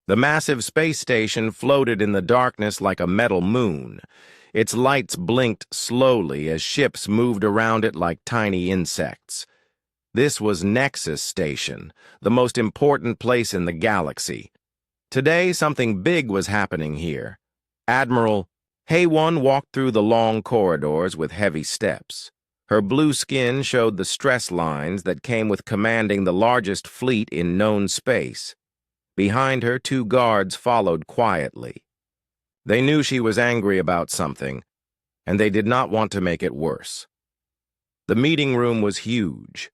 The massive space station floated in the darkness like a metal moon. Its lights blinked slowly as ships moved around it like tiny insects. This was Nexus Station, the most important place in the galaxy. Today, something big was happening here. Admiral HFY walked through the long corridors with heavy steps. Her blue skin showed the stress lines that came with commanding the largest fleet in known space. Behind her, two guards followed quietly. They knew she was angry about something, and they did not want to make it worse. The meeting room was huge.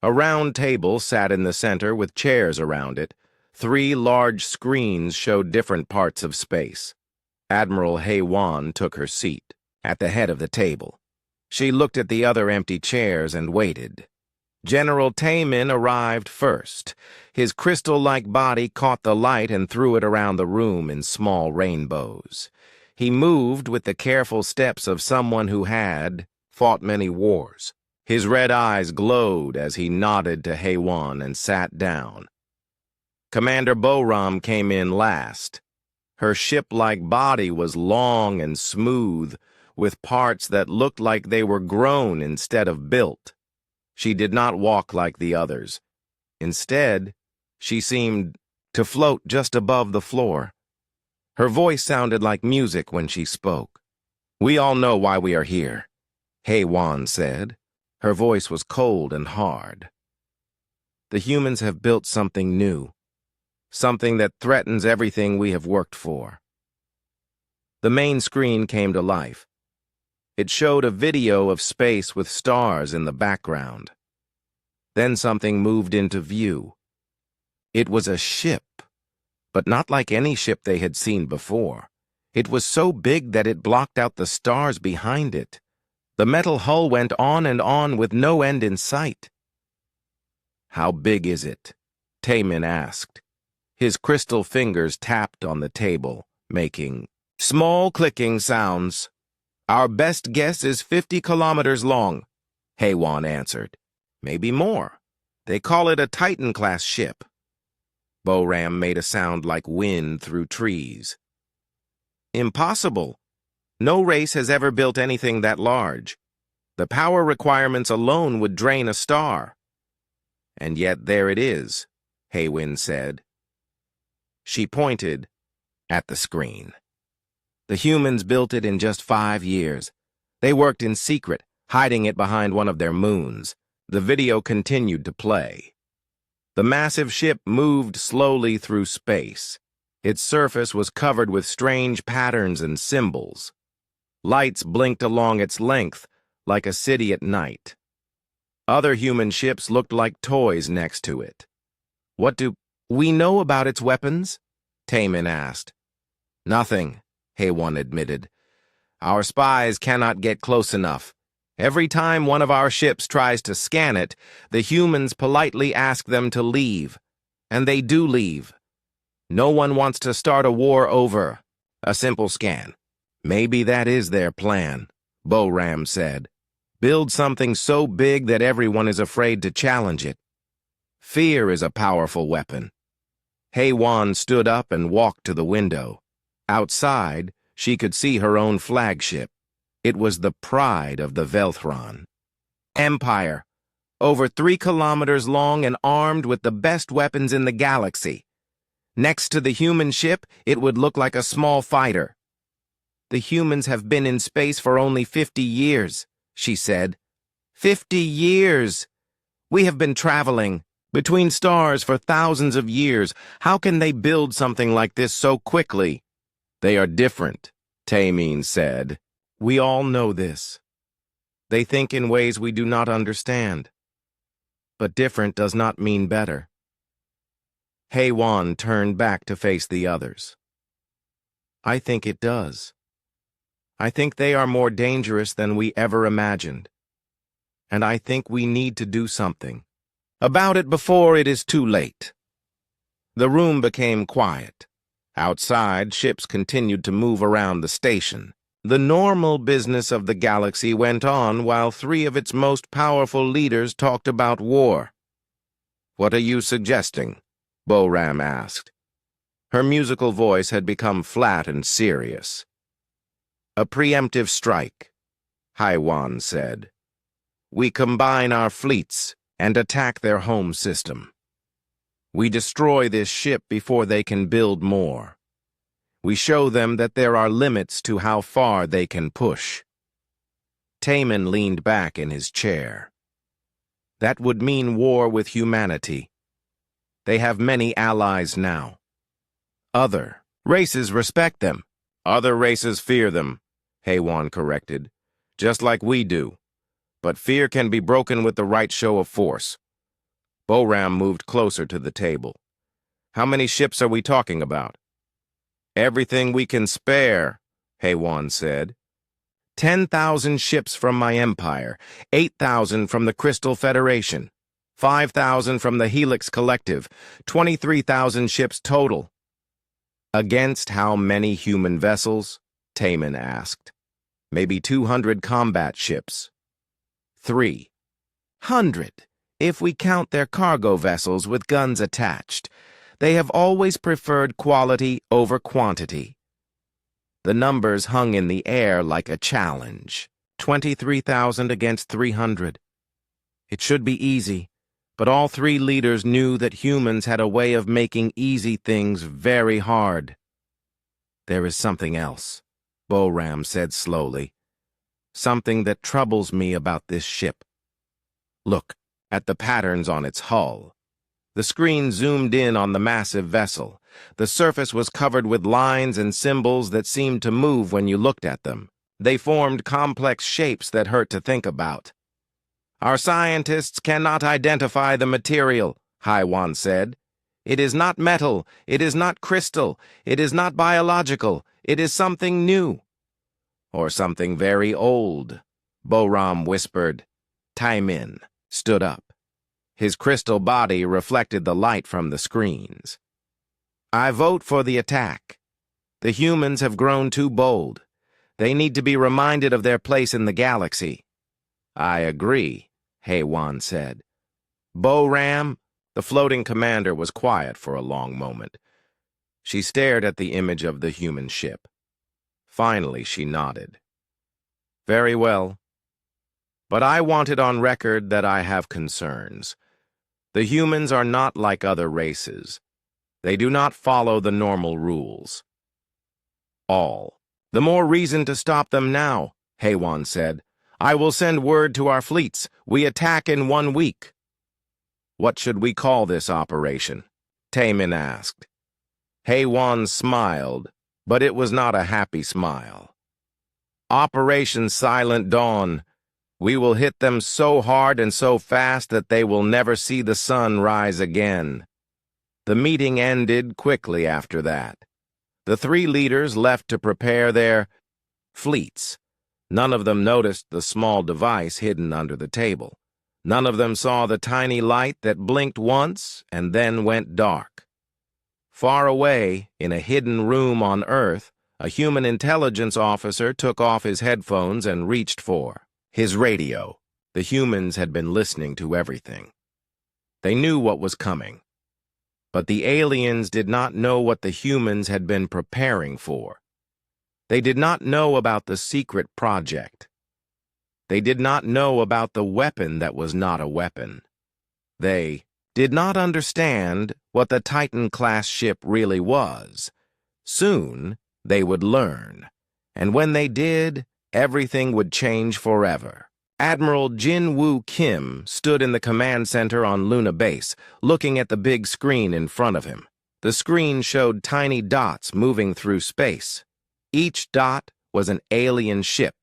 A round table sat in the center with chairs around it. 3 large screens showed different parts of space. Admiral HFY took her seat at the head of the table. She looked at the other empty chairs and waited. General Taemin arrived first. His crystal-like body caught the light and threw it around the room in small rainbows. He moved with the careful steps of someone who had fought many wars. His red eyes glowed as he nodded to HFY and sat down. Commander Boram came in last. Her ship-like body was long and smooth, with parts that looked like they were grown instead of built. She did not walk like the others. Instead, she seemed to float just above the floor. Her voice sounded like music when she spoke. "We all know why we are here," HFY said. Her voice was cold and hard. "The humans have built something new, something that threatens everything we have worked for." The main screen came to life. It showed a video of space with stars in the background. Then something moved into view. It was a ship, but not like any ship they had seen before. It was so big that it blocked out the stars behind it. The metal hull went on and on with no end in sight. "How big is it?" Taemin asked. His crystal fingers tapped on the table, making small clicking sounds. "Our best guess is 50 kilometers long," HFY answered. "Maybe more. They call it a Titan-class ship." Boram made a sound like wind through trees. "Impossible. No race has ever built anything that large. The power requirements alone would drain a star." "And yet there it is," HFY said. She pointed at the screen. "The humans built it in just 5 years. They worked in secret, hiding it behind one of their moons." The video continued to play. The massive ship moved slowly through space. Its surface was covered with strange patterns and symbols. Lights blinked along its length, like a city at night. Other human ships looked like toys next to it. "What do we know about its weapons?" Taemin asked. "Nothing," HFY admitted. "Our spies cannot get close enough. Every time one of our ships tries to scan it, the humans politely ask them to leave. And they do leave. No one wants to start a war over a simple scan." "Maybe that is their plan," Boram said. "Build something so big that everyone is afraid to challenge it. Fear is a powerful weapon." HFY stood up and walked to the window. Outside, she could see her own flagship. It was the pride of the Velthron Empire, over 3 kilometers long and armed with the best weapons in the galaxy. Next to the human ship, it would look like a small fighter. "The humans have been in space for only 50 years, she said. 50 years! We have been traveling between stars for thousands of years. How can they build something like this so quickly?" "They are different," Taemin said. "We all know this. They think in ways we do not understand. But different does not mean better." HFY turned back to face the others. "I think it does. I think they are more dangerous than we ever imagined. And I think we need to do something about it before it is too late." The room became quiet. Outside, ships continued to move around the station. The normal business of the galaxy went on while 3 of its most powerful leaders talked about war. "What are you suggesting?" Boram asked. Her musical voice had become flat and serious. "A preemptive strike," Haiwan said. "We combine our fleets and attack their home system. We destroy this ship before they can build more. We show them that there are limits to how far they can push." Taman leaned back in his chair. "That would mean war with humanity. They have many allies now. Other races respect them. Other races fear them," Haiwan corrected. "Just like we do. But fear can be broken with the right show of force." Boram moved closer to the table. "How many ships are we talking about?" "Everything we can spare," Haiwan said. 10,000 ships from my empire, 8,000 from the Crystal Federation, 5,000 from the Helix Collective, 23,000 ships total. "Against how many human vessels?" Taman asked. "Maybe 200 combat ships." 300, if we count their cargo vessels with guns attached. They have always preferred quality over quantity." The numbers hung in the air like a challenge. 23,000 against 300. It should be easy, but all three leaders knew that humans had a way of making easy things very hard. "There is something else," Boram said slowly. "Something that troubles me about this ship. Look at the patterns on its hull." The screen zoomed in on the massive vessel. The surface was covered with lines and symbols that seemed to move when you looked at them. They formed complex shapes that hurt to think about. "Our scientists cannot identify the material," Haiwan said. "It is not metal, it is not crystal, it is not biological, it is something new." "Or something very old," Boram whispered. Taimin stood up. His crystal body reflected the light from the screens. "I vote for the attack. The humans have grown too bold. They need to be reminded of their place in the galaxy." "I agree," Haiwan said. "Boram," the floating commander was quiet for a long moment. She stared at the image of the human ship. Finally, she nodded. "Very well. But I want it on record that I have concerns. The humans are not like other races. They do not follow the normal rules." "All the more reason to stop them now," Haiwan said. "I will send word to our fleets. We attack in 1 week." "What should we call this operation?" Taman asked. Haiwan smiled, but it was not a happy smile. "Operation Silent Dawn. We will hit them so hard and so fast that they will never see the sun rise again." The meeting ended quickly after that. The three leaders left to prepare their fleets. None of them noticed the small device hidden under the table. None of them saw the tiny light that blinked once and then went dark. Far away, in a hidden room on Earth, a human intelligence officer took off his headphones and reached for his radio. The humans had been listening to everything. They knew what was coming. But the aliens did not know what the humans had been preparing for. They did not know about the secret project. They did not know about the weapon that was not a weapon. They did not understand what the Titan-class ship really was. Soon, they would learn. And when they did, everything would change forever. Admiral Jin Woo Kim stood in the command center on Luna Base, looking at the big screen in front of him. The screen showed tiny dots moving through space. Each dot was an alien ship,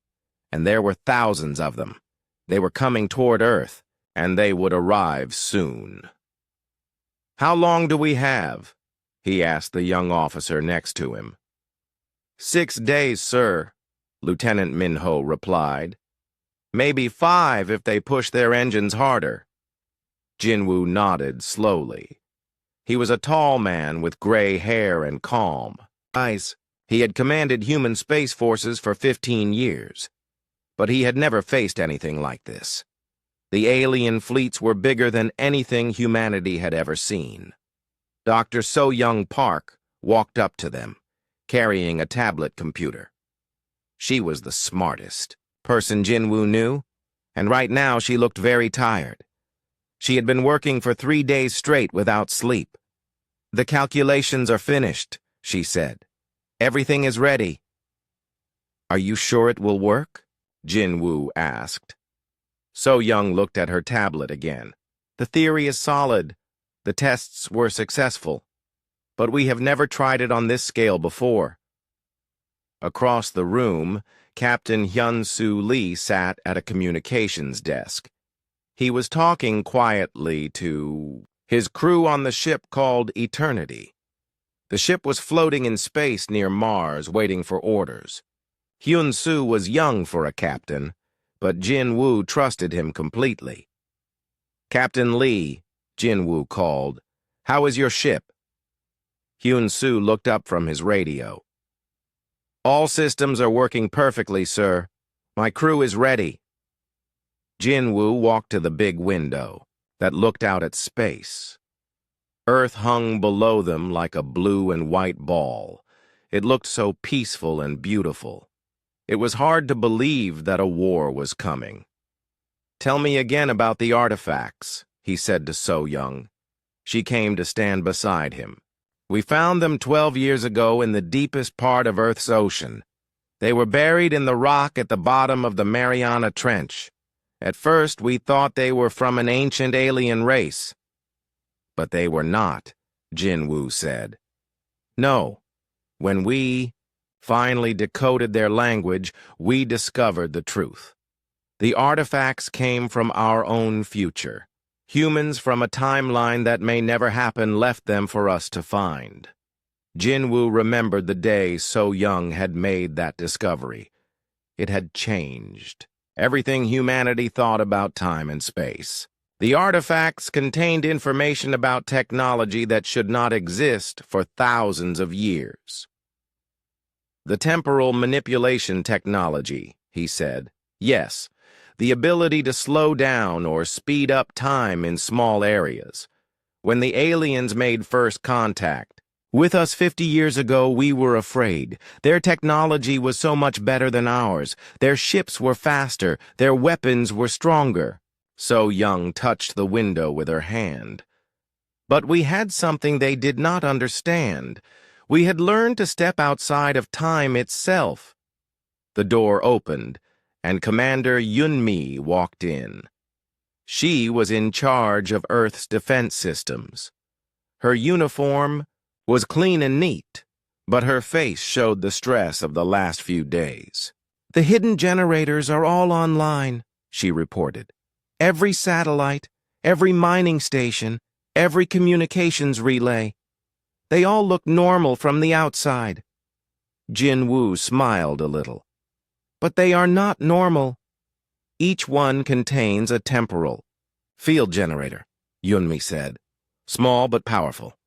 and there were thousands of them. They were coming toward Earth, and they would arrive soon. "How long do we have?" he asked the young officer next to him. 6 days, sir," Lieutenant Minho replied. "Maybe 5 if they push their engines harder." Jinwoo nodded slowly. He was a tall man with gray hair and calm eyes. He had commanded human space forces for 15 years, but he had never faced anything like this. The alien fleets were bigger than anything humanity had ever seen. Dr. So-Young Park walked up to them, carrying a tablet computer. She was the smartest person Jinwoo knew, and right now she looked very tired. She had been working for 3 days straight without sleep. "The calculations are finished," she said. "Everything is ready." "Are you sure it will work?" Jinwoo asked. So-young looked at her tablet again. "The theory is solid. The tests were successful. But we have never tried it on this scale before." Across the room, Captain Hyun-Soo Lee sat at a communications desk. He was talking quietly to his crew on the ship called Eternity. The ship was floating in space near Mars, waiting for orders. Hyun-Soo was young for a captain, but Jin-Woo trusted him completely. "Captain Lee," Jin-Woo called, "how is your ship?" Hyun-Soo looked up from his radio. "All systems are working perfectly, sir. My crew is ready." Jin-Woo walked to the big window that looked out at space. Earth hung below them like a blue and white ball. It looked so peaceful and beautiful. It was hard to believe that a war was coming. "Tell me again about the artifacts," he said to So-young. She came to stand beside him. "We found them 12 years ago in the deepest part of Earth's ocean. They were buried in the rock at the bottom of the Mariana Trench. At first, we thought they were from an ancient alien race. But they were not," Jin-Woo said. "No. When we finally decoded their language, we discovered the truth. The artifacts came from our own future. Humans from a timeline that may never happen left them for us to find." Jin-Woo remembered the day So-young had made that discovery. It had changed everything humanity thought about time and space. The artifacts contained information about technology that should not exist for thousands of years. "The temporal manipulation technology," he said. "Yes, the ability to slow down or speed up time in small areas. When the aliens made first contact with us 50 years ago, we were afraid. Their technology was so much better than ours. Their ships were faster. Their weapons were stronger." So-young touched the window with her hand. "But we had something they did not understand. We had learned to step outside of time itself." The door opened, and Commander Yunmi walked in. She was in charge of Earth's defense systems. Her uniform was clean and neat, but her face showed the stress of the last few days. "The hidden generators are all online," she reported. "Every satellite, every mining station, every communications relay. They all look normal from the outside." Jin-Woo smiled a little. "But they are not normal. Each one contains a temporal field generator," Yunmi said. "Small but powerful.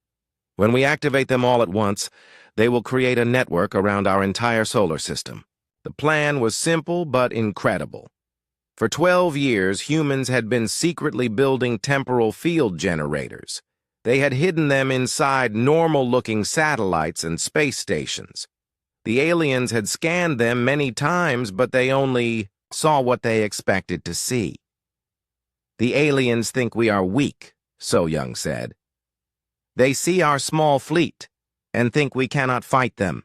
When we activate them all at once, they will create a network around our entire solar system." The plan was simple but incredible. For 12 years, humans had been secretly building temporal field generators. They had hidden them inside normal-looking satellites and space stations. The aliens had scanned them many times, but they only saw what they expected to see. "The aliens think we are weak," So-young said. "They see our small fleet and think we cannot fight them.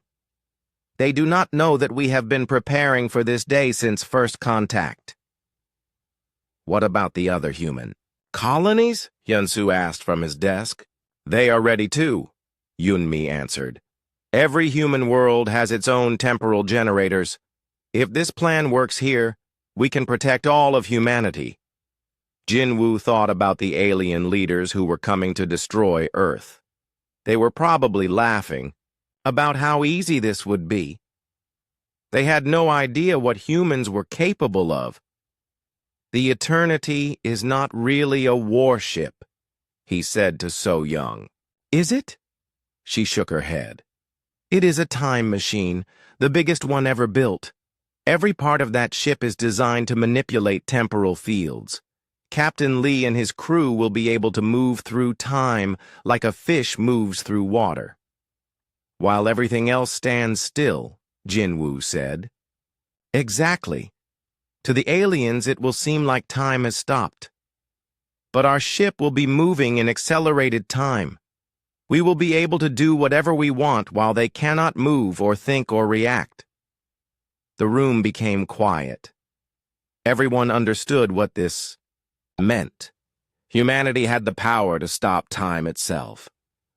They do not know that we have been preparing for this day since first contact." "What about the other human colonies?" Hyun-Soo asked from his desk. "They are ready too," Yunmi answered. "Every human world has its own temporal generators. If this plan works here, we can protect all of humanity." Jin-Woo thought about the alien leaders who were coming to destroy Earth. They were probably laughing about how easy this would be. They had no idea what humans were capable of. "The Eternity is not really a warship," he said to So-young. "Is it?" She shook her head. "It is a time machine, the biggest one ever built. Every part of that ship is designed to manipulate temporal fields. Captain Lee and his crew will be able to move through time like a fish moves through water." while everything else stands still, Jinwoo said. Exactly. To the aliens, it will seem like time has stopped. But our ship will be moving in accelerated time. We will be able to do whatever we want while they cannot move or think or react. The room became quiet. Everyone understood what this meant. Humanity had the power to stop time itself.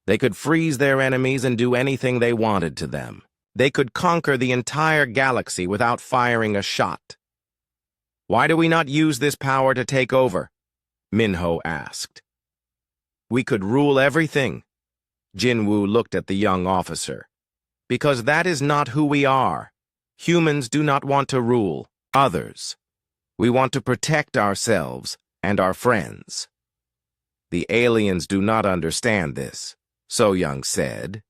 They could freeze their enemies and do anything they wanted to them. They could conquer the entire galaxy without firing a shot. Why do we not use this power to take over? Minho asked. We could rule everything. Jinwoo looked at the young officer. Because that is not who we are. Humans do not want to rule others. We want to protect ourselves and our friends. The aliens do not understand this, So Young said.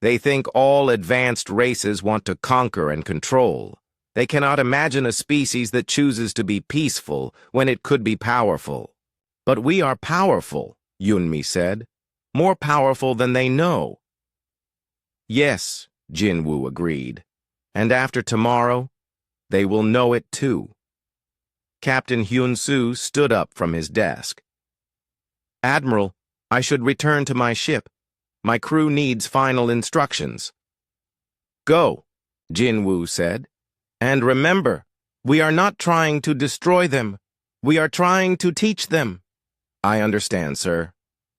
They think all advanced races want to conquer and control. They cannot imagine a species that chooses to be peaceful when it could be powerful. But we are powerful, Yunmi said. More powerful than they know. Yes, Jinwoo agreed. And after tomorrow, they will know it too. Captain Hyun-soo stood up from his desk. Admiral, I should return to my ship. My crew needs final instructions. Go, Jinwoo said. And remember, we are not trying to destroy them. We are trying to teach them. I understand, sir.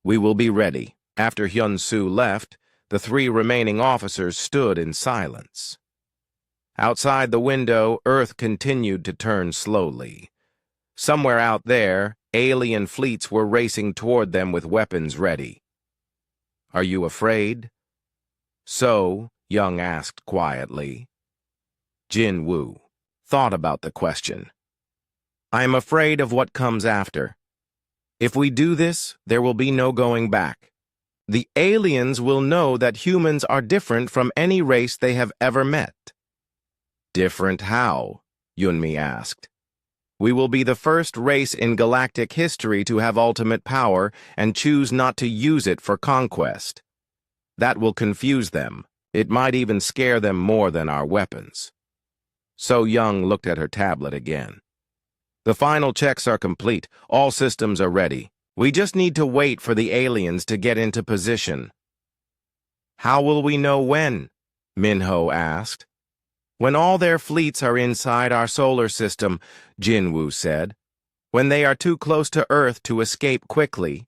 We will be ready. After Hyun-soo left, the 3 remaining officers stood in silence. Outside the window, Earth continued to turn slowly. Somewhere out there, alien fleets were racing toward them with weapons ready. Are you afraid? So, Young asked quietly. Jinwoo thought about the question. I am afraid of what comes after. If we do this, there will be no going back. The aliens will know that humans are different from any race they have ever met. Different how? Yunmi asked. We will be the first race in galactic history to have ultimate power and choose not to use it for conquest. That will confuse them. It might even scare them more than our weapons. So Young looked at her tablet again. The final checks are complete. All systems are ready. We just need to wait for the aliens to get into position. How will we know when? Minho asked. When all their fleets are inside our solar system, Jinwoo said. When they are too close to Earth to escape quickly,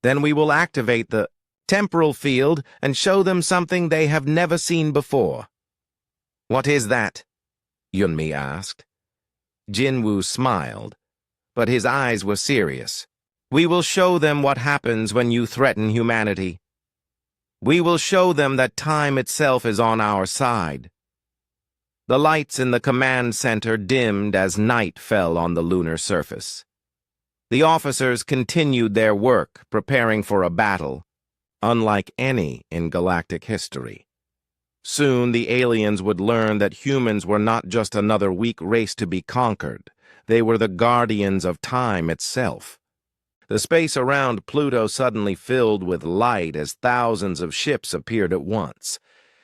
then we will activate the temporal field and show them something they have never seen before. What is that? Yunmi asked. Jinwoo smiled, but his eyes were serious. We will show them what happens when you threaten humanity. We will show them that time itself is on our side. The lights in the command center dimmed as night fell on the lunar surface. The officers continued their work, preparing for a battle, unlike any in galactic history. Soon the aliens would learn that humans were not just another weak race to be conquered. They were the guardians of time itself. The space around Pluto suddenly filled with light as thousands of ships appeared at once.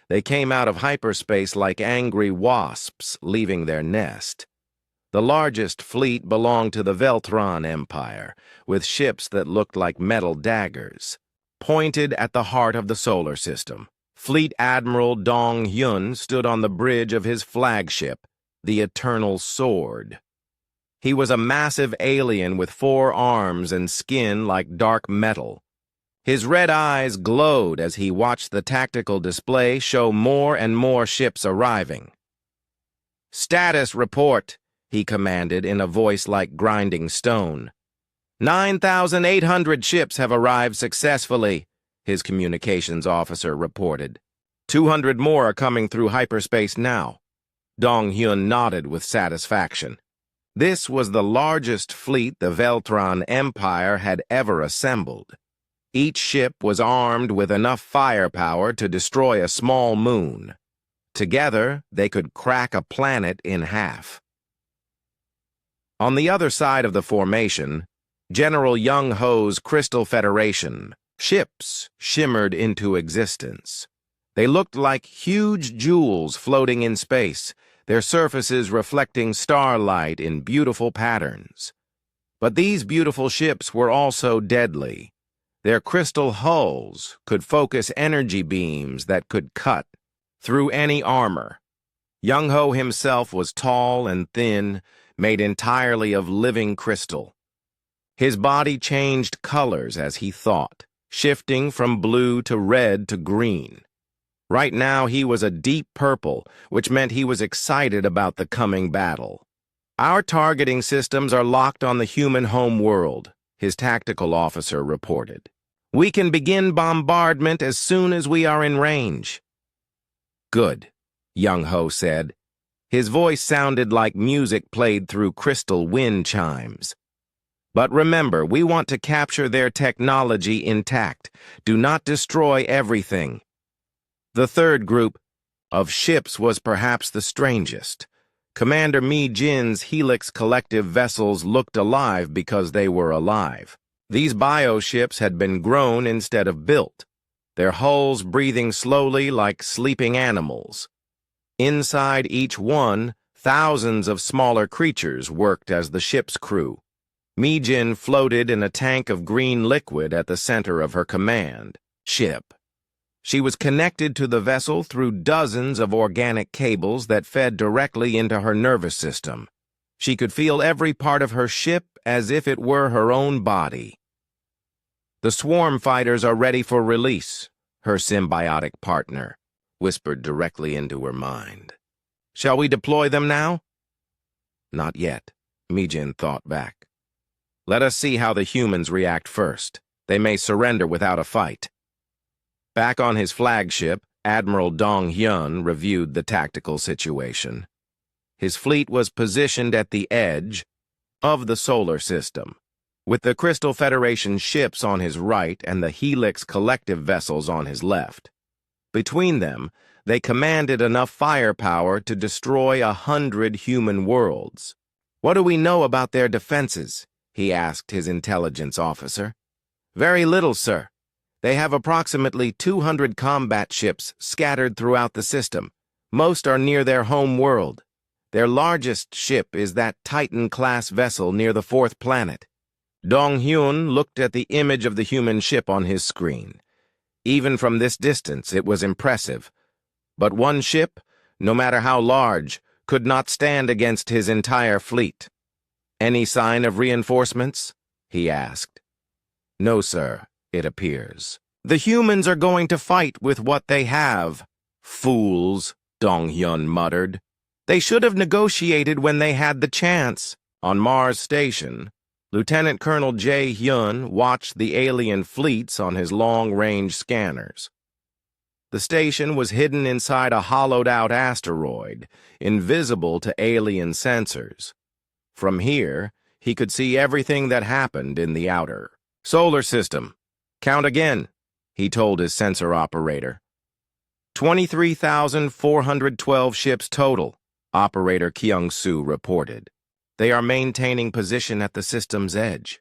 They came out of hyperspace like angry wasps leaving their nest. The largest fleet belonged to the Veltron Empire, with ships that looked like metal daggers, pointed at the heart of the solar system. Fleet Admiral Dong Hyun stood on the bridge of his flagship, the Eternal Sword. He was a massive alien with 4 arms and skin like dark metal. His red eyes glowed as he watched the tactical display show more and more ships arriving. Status report, he commanded in a voice like grinding stone. 9,800 ships have arrived successfully, his communications officer reported. 200 more are coming through hyperspace now. Dong Hyun nodded with satisfaction. This was the largest fleet the Veltron Empire had ever assembled. Each ship was armed with enough firepower to destroy a small moon. Together, they could crack a planet in half. On the other side of the formation, General Young Ho's Crystal Federation ships shimmered into existence. They looked like huge jewels floating in space, their surfaces reflecting starlight in beautiful patterns. But these beautiful ships were also deadly. Their crystal hulls could focus energy beams that could cut through any armor. Young-ho himself was tall and thin, made entirely of living crystal. His body changed colors as he thought, shifting from blue to red to green. Right now he was a deep purple, which meant he was excited about the coming battle. "Our targeting systems are locked on the human home world," his tactical officer reported. "We can begin bombardment as soon as we are in range." "Good," Young-ho said. His voice sounded like music played through crystal wind chimes. "But remember, we want to capture their technology intact. Do not destroy everything." The third group of ships was perhaps the strangest. Commander Mi Jin's Helix collective vessels looked alive because they were alive. These bioships had been grown instead of built, their hulls breathing slowly like sleeping animals. Inside each one, thousands of smaller creatures worked as the ship's crew. Mi Jin floated in a tank of green liquid at the center of her command ship. She was connected to the vessel through dozens of organic cables that fed directly into her nervous system. She could feel every part of her ship as if it were her own body. "The swarm fighters are ready for release," her symbiotic partner whispered directly into her mind. "Shall we deploy them now?" "Not yet," Mi Jin thought back. "Let us see how the humans react first. They may surrender without a fight." Back on his flagship, Admiral Dong Hyun reviewed the tactical situation. His fleet was positioned at the edge of the solar system, with the Crystal Federation ships on his right and the Helix collective vessels on his left. Between them, they commanded enough firepower to destroy 100 human worlds. "What do we know about their defenses?" he asked his intelligence officer. "Very little, sir. They have approximately 200 combat ships scattered throughout the system. Most are near their home world. Their largest ship is that Titan-class vessel near the fourth planet." Dong Hyun looked at the image of the human ship on his screen. Even from this distance, it was impressive. But one ship, no matter how large, could not stand against his entire fleet. "Any sign of reinforcements?" he asked. "No, sir. It appears. The humans are going to fight with what they have." "Fools," Dong Hyun muttered. "They should have negotiated when they had the chance." On Mars Station, Lieutenant Colonel Jae Hyun watched the alien fleets on his long-range scanners. The station was hidden inside a hollowed-out asteroid, invisible to alien sensors. From here, he could see everything that happened in the outer solar system. "Count again," he told his sensor operator. 23,412 ships total, Operator Kyung-soo reported. "They are maintaining position at the system's edge."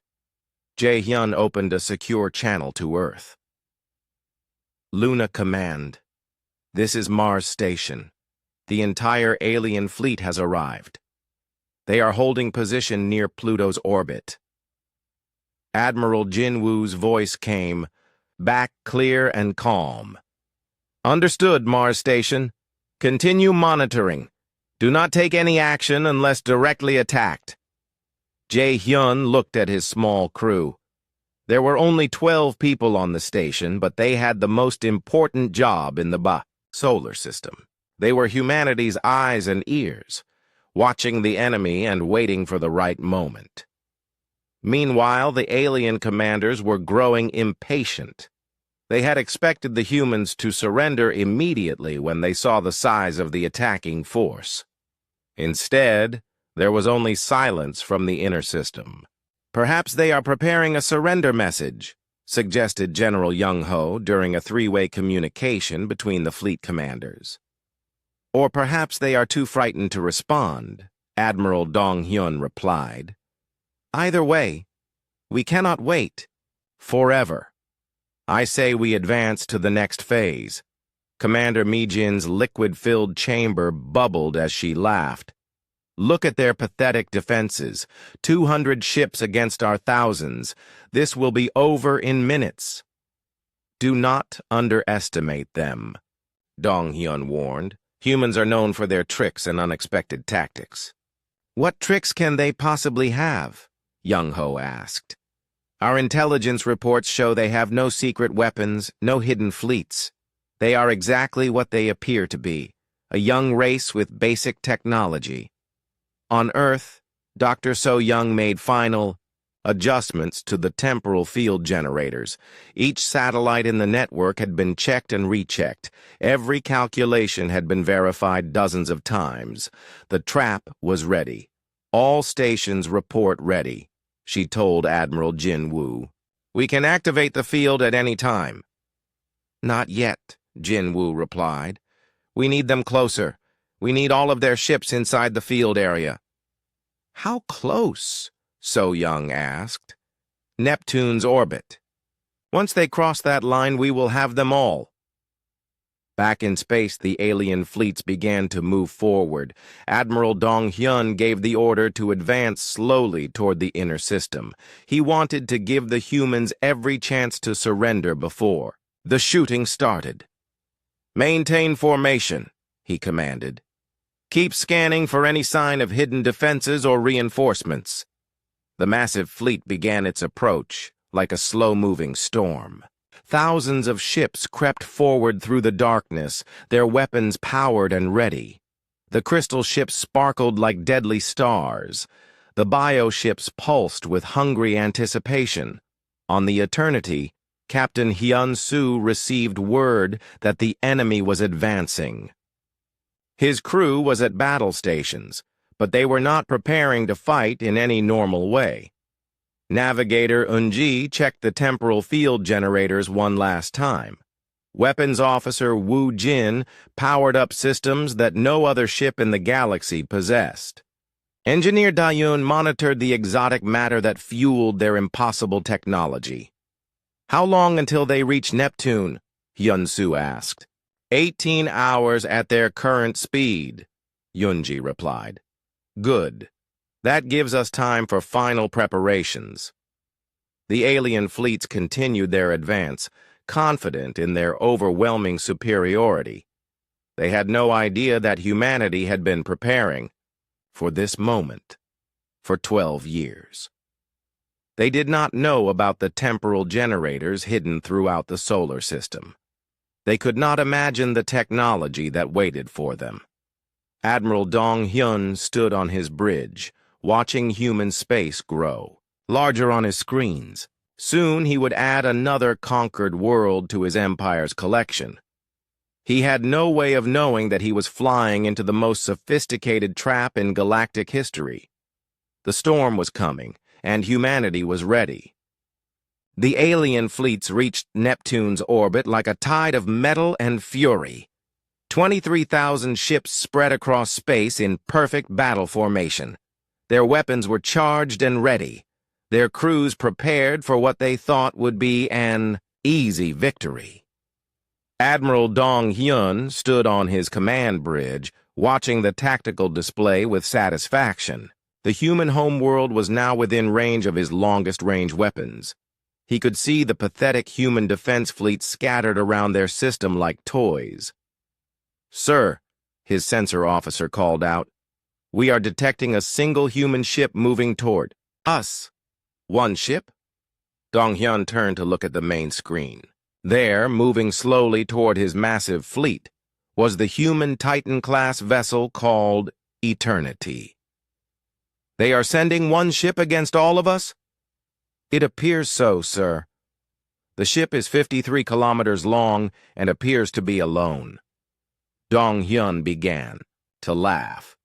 Jae-hyun opened a secure channel to Earth. "Luna Command. This is Mars Station. The entire alien fleet has arrived. They are holding position near Pluto's orbit." Admiral Jinwoo's voice came, back clear and calm. "Understood, Mars Station. Continue monitoring. Do not take any action unless directly attacked." Jae-hyun looked at his small crew. There were only 12 people on the station, but they had the most important job in the solar system. They were humanity's eyes and ears, watching the enemy and waiting for the right moment. Meanwhile, the alien commanders were growing impatient. They had expected the humans to surrender immediately when they saw the size of the attacking force. Instead, there was only silence from the inner system. "Perhaps they are preparing a surrender message," suggested General Young-ho during a three-way communication between the fleet commanders. "Or perhaps they are too frightened to respond," Admiral Dong Hyun replied. "Either way, we cannot wait forever. I say we advance to the next phase." Commander Mijin's liquid-filled chamber bubbled as she laughed. Look at their pathetic defenses. 200 ships against our thousands. This will be over in minutes. Do not underestimate them, Dong Hyun warned. Humans are known for their tricks and unexpected tactics. What tricks can they possibly have? Young Ho asked. Our intelligence reports show they have no secret weapons, no hidden fleets. They are exactly what they appear to be, a young race with basic technology. On Earth, Dr. So Young made final adjustments to the temporal field generators. Each satellite in the network had been checked and rechecked. Every calculation had been verified dozens of times. The trap was ready. All stations report ready, she told Admiral Jin Woo. We can activate the field at any time. Not yet, Jin Woo replied. We need them closer. We need all of their ships inside the field area. How close? So Young asked. Neptune's orbit. Once they cross that line, we will have them all. Back in space, the alien fleets began to move forward. Admiral Dong Hyun gave the order to advance slowly toward the inner system. He wanted to give the humans every chance to surrender before the shooting started. Maintain formation, he commanded. Keep scanning for any sign of hidden defenses or reinforcements. The massive fleet began its approach, like a slow-moving storm. Thousands of ships crept forward through the darkness, their weapons powered and ready. The crystal ships sparkled like deadly stars. The bio-ships pulsed with hungry anticipation. On the Eternity, Captain Hyun-soo received word that the enemy was advancing. His crew was at battle stations, but they were not preparing to fight in any normal way. Navigator Eunji checked the temporal field generators one last time. Weapons Officer Woo Jin powered up systems that no other ship in the galaxy possessed. Engineer Dayun monitored the exotic matter that fueled their impossible technology. How long until they reach Neptune? Hyun-soo asked. 18 hours at their current speed, Yunji replied. Good. That gives us time for final preparations. The alien fleets continued their advance, confident in their overwhelming superiority. They had no idea that humanity had been preparing for this moment for 12 years. They did not know about the temporal generators hidden throughout the solar system. They could not imagine the technology that waited for them. Admiral Dong Hyun stood on his bridge, watching human space grow, larger on his screens. Soon he would add another conquered world to his empire's collection. He had no way of knowing that he was flying into the most sophisticated trap in galactic history. The storm was coming, and humanity was ready. The alien fleets reached Neptune's orbit like a tide of metal and fury. 23,000 ships spread across space in perfect battle formation. Their weapons were charged and ready, their crews prepared for what they thought would be an easy victory. Admiral Dong Hyun stood on his command bridge, watching the tactical display with satisfaction. The human homeworld was now within range of his longest-range weapons. He could see the pathetic human defense fleet scattered around their system like toys. Sir, his sensor officer called out, we are detecting a single human ship moving toward us. One ship? Dong Hyun turned to look at the main screen. There, moving slowly toward his massive fleet, was the human Titan-class vessel called Eternity. They are sending one ship against all of us? It appears so, sir. The ship is 53 kilometers long and appears to be alone. Dong Hyun began to laugh.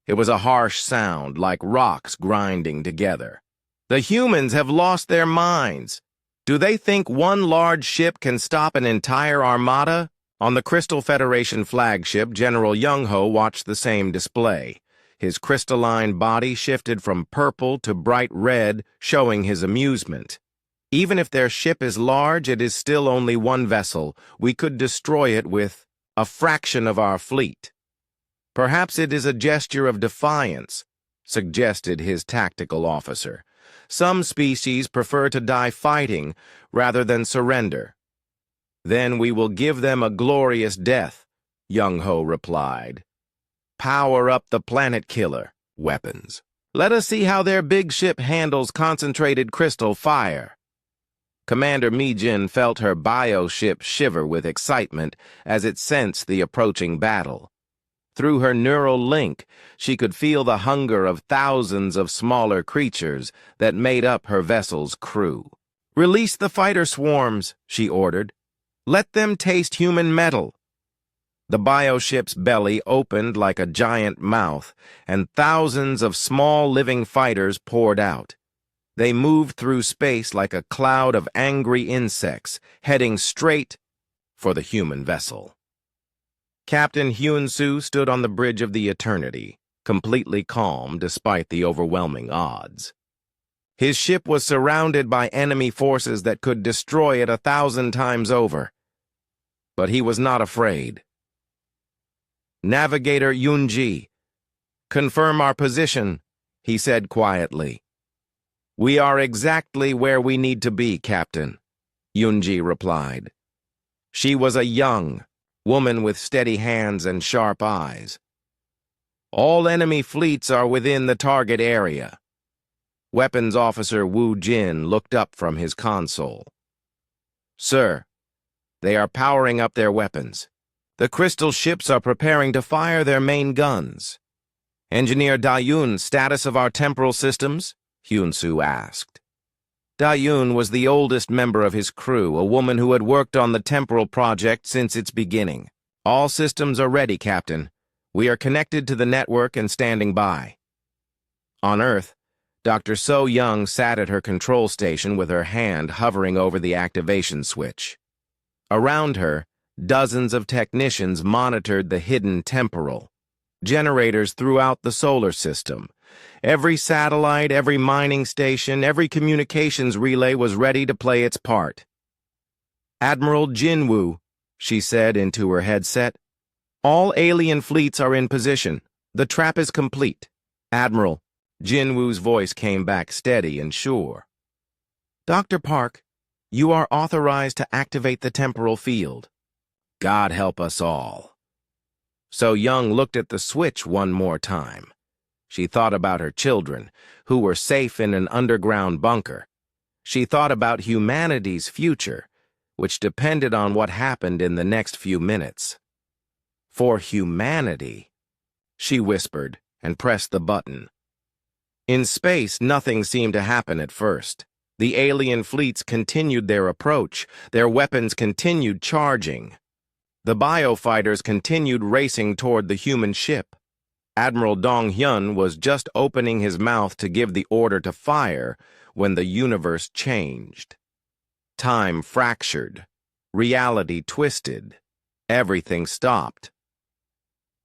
It was a harsh sound, like rocks grinding together. The humans have lost their minds. Do they think one large ship can stop an entire armada? On the Crystal Federation flagship, General Young-ho watched the same display. His crystalline body shifted from purple to bright red, showing his amusement. Even if their ship is large, it is still only one vessel. We could destroy it with a fraction of our fleet. Perhaps it is a gesture of defiance, suggested his tactical officer. Some species prefer to die fighting rather than surrender. Then we will give them a glorious death, Young-Ho replied. Power up the planet killer weapons. Let us see how their big ship handles concentrated crystal fire. Commander Mi-Jin felt her bio-ship shiver with excitement as it sensed the approaching battle. Through her neural link, she could feel the hunger of thousands of smaller creatures that made up her vessel's crew. Release the fighter swarms, she ordered. Let them taste human metal. The bioship's belly opened like a giant mouth, and thousands of small living fighters poured out. They moved through space like a cloud of angry insects, heading straight for the human vessel. Captain Hyun-Soo stood on the bridge of the Eternity, completely calm despite the overwhelming odds. His ship was surrounded by enemy forces that could destroy it 1,000 times over. But he was not afraid. Navigator Yunji, confirm our position, he said quietly. We are exactly where we need to be, Captain, Yunji replied. She was a young woman with steady hands and sharp eyes. All enemy fleets are within the target area. Weapons Officer Wu Jin looked up from his console. Sir, they are powering up their weapons. The crystal ships are preparing to fire their main guns. Engineer Da-Yun, status of our temporal systems? Hyun-Soo asked. Da-Yun was the oldest member of his crew, a woman who had worked on the temporal project since its beginning. All systems are ready, Captain. We are connected to the network and standing by. On Earth, Dr. So Young sat at her control station with her hand hovering over the activation switch. Around her, dozens of technicians monitored the hidden temporal. Generators throughout the solar system. Every satellite, every mining station, every communications relay was ready to play its part. Admiral Jinwoo, she said into her headset, all alien fleets are in position. The trap is complete. Admiral, Jinwoo's voice came back steady and sure. Dr. Park, you are authorized to activate the temporal field. God help us all. So Young looked at the switch one more time. She thought about her children, who were safe in an underground bunker. She thought about humanity's future, which depended on what happened in the next few minutes. For humanity, she whispered and pressed the button. In space, nothing seemed to happen at first. The alien fleets continued their approach. Their weapons continued charging. The biofighters continued racing toward the human ship. Admiral Dong-hyun was just opening his mouth to give the order to fire when the universe changed. Time fractured. Reality twisted. Everything stopped.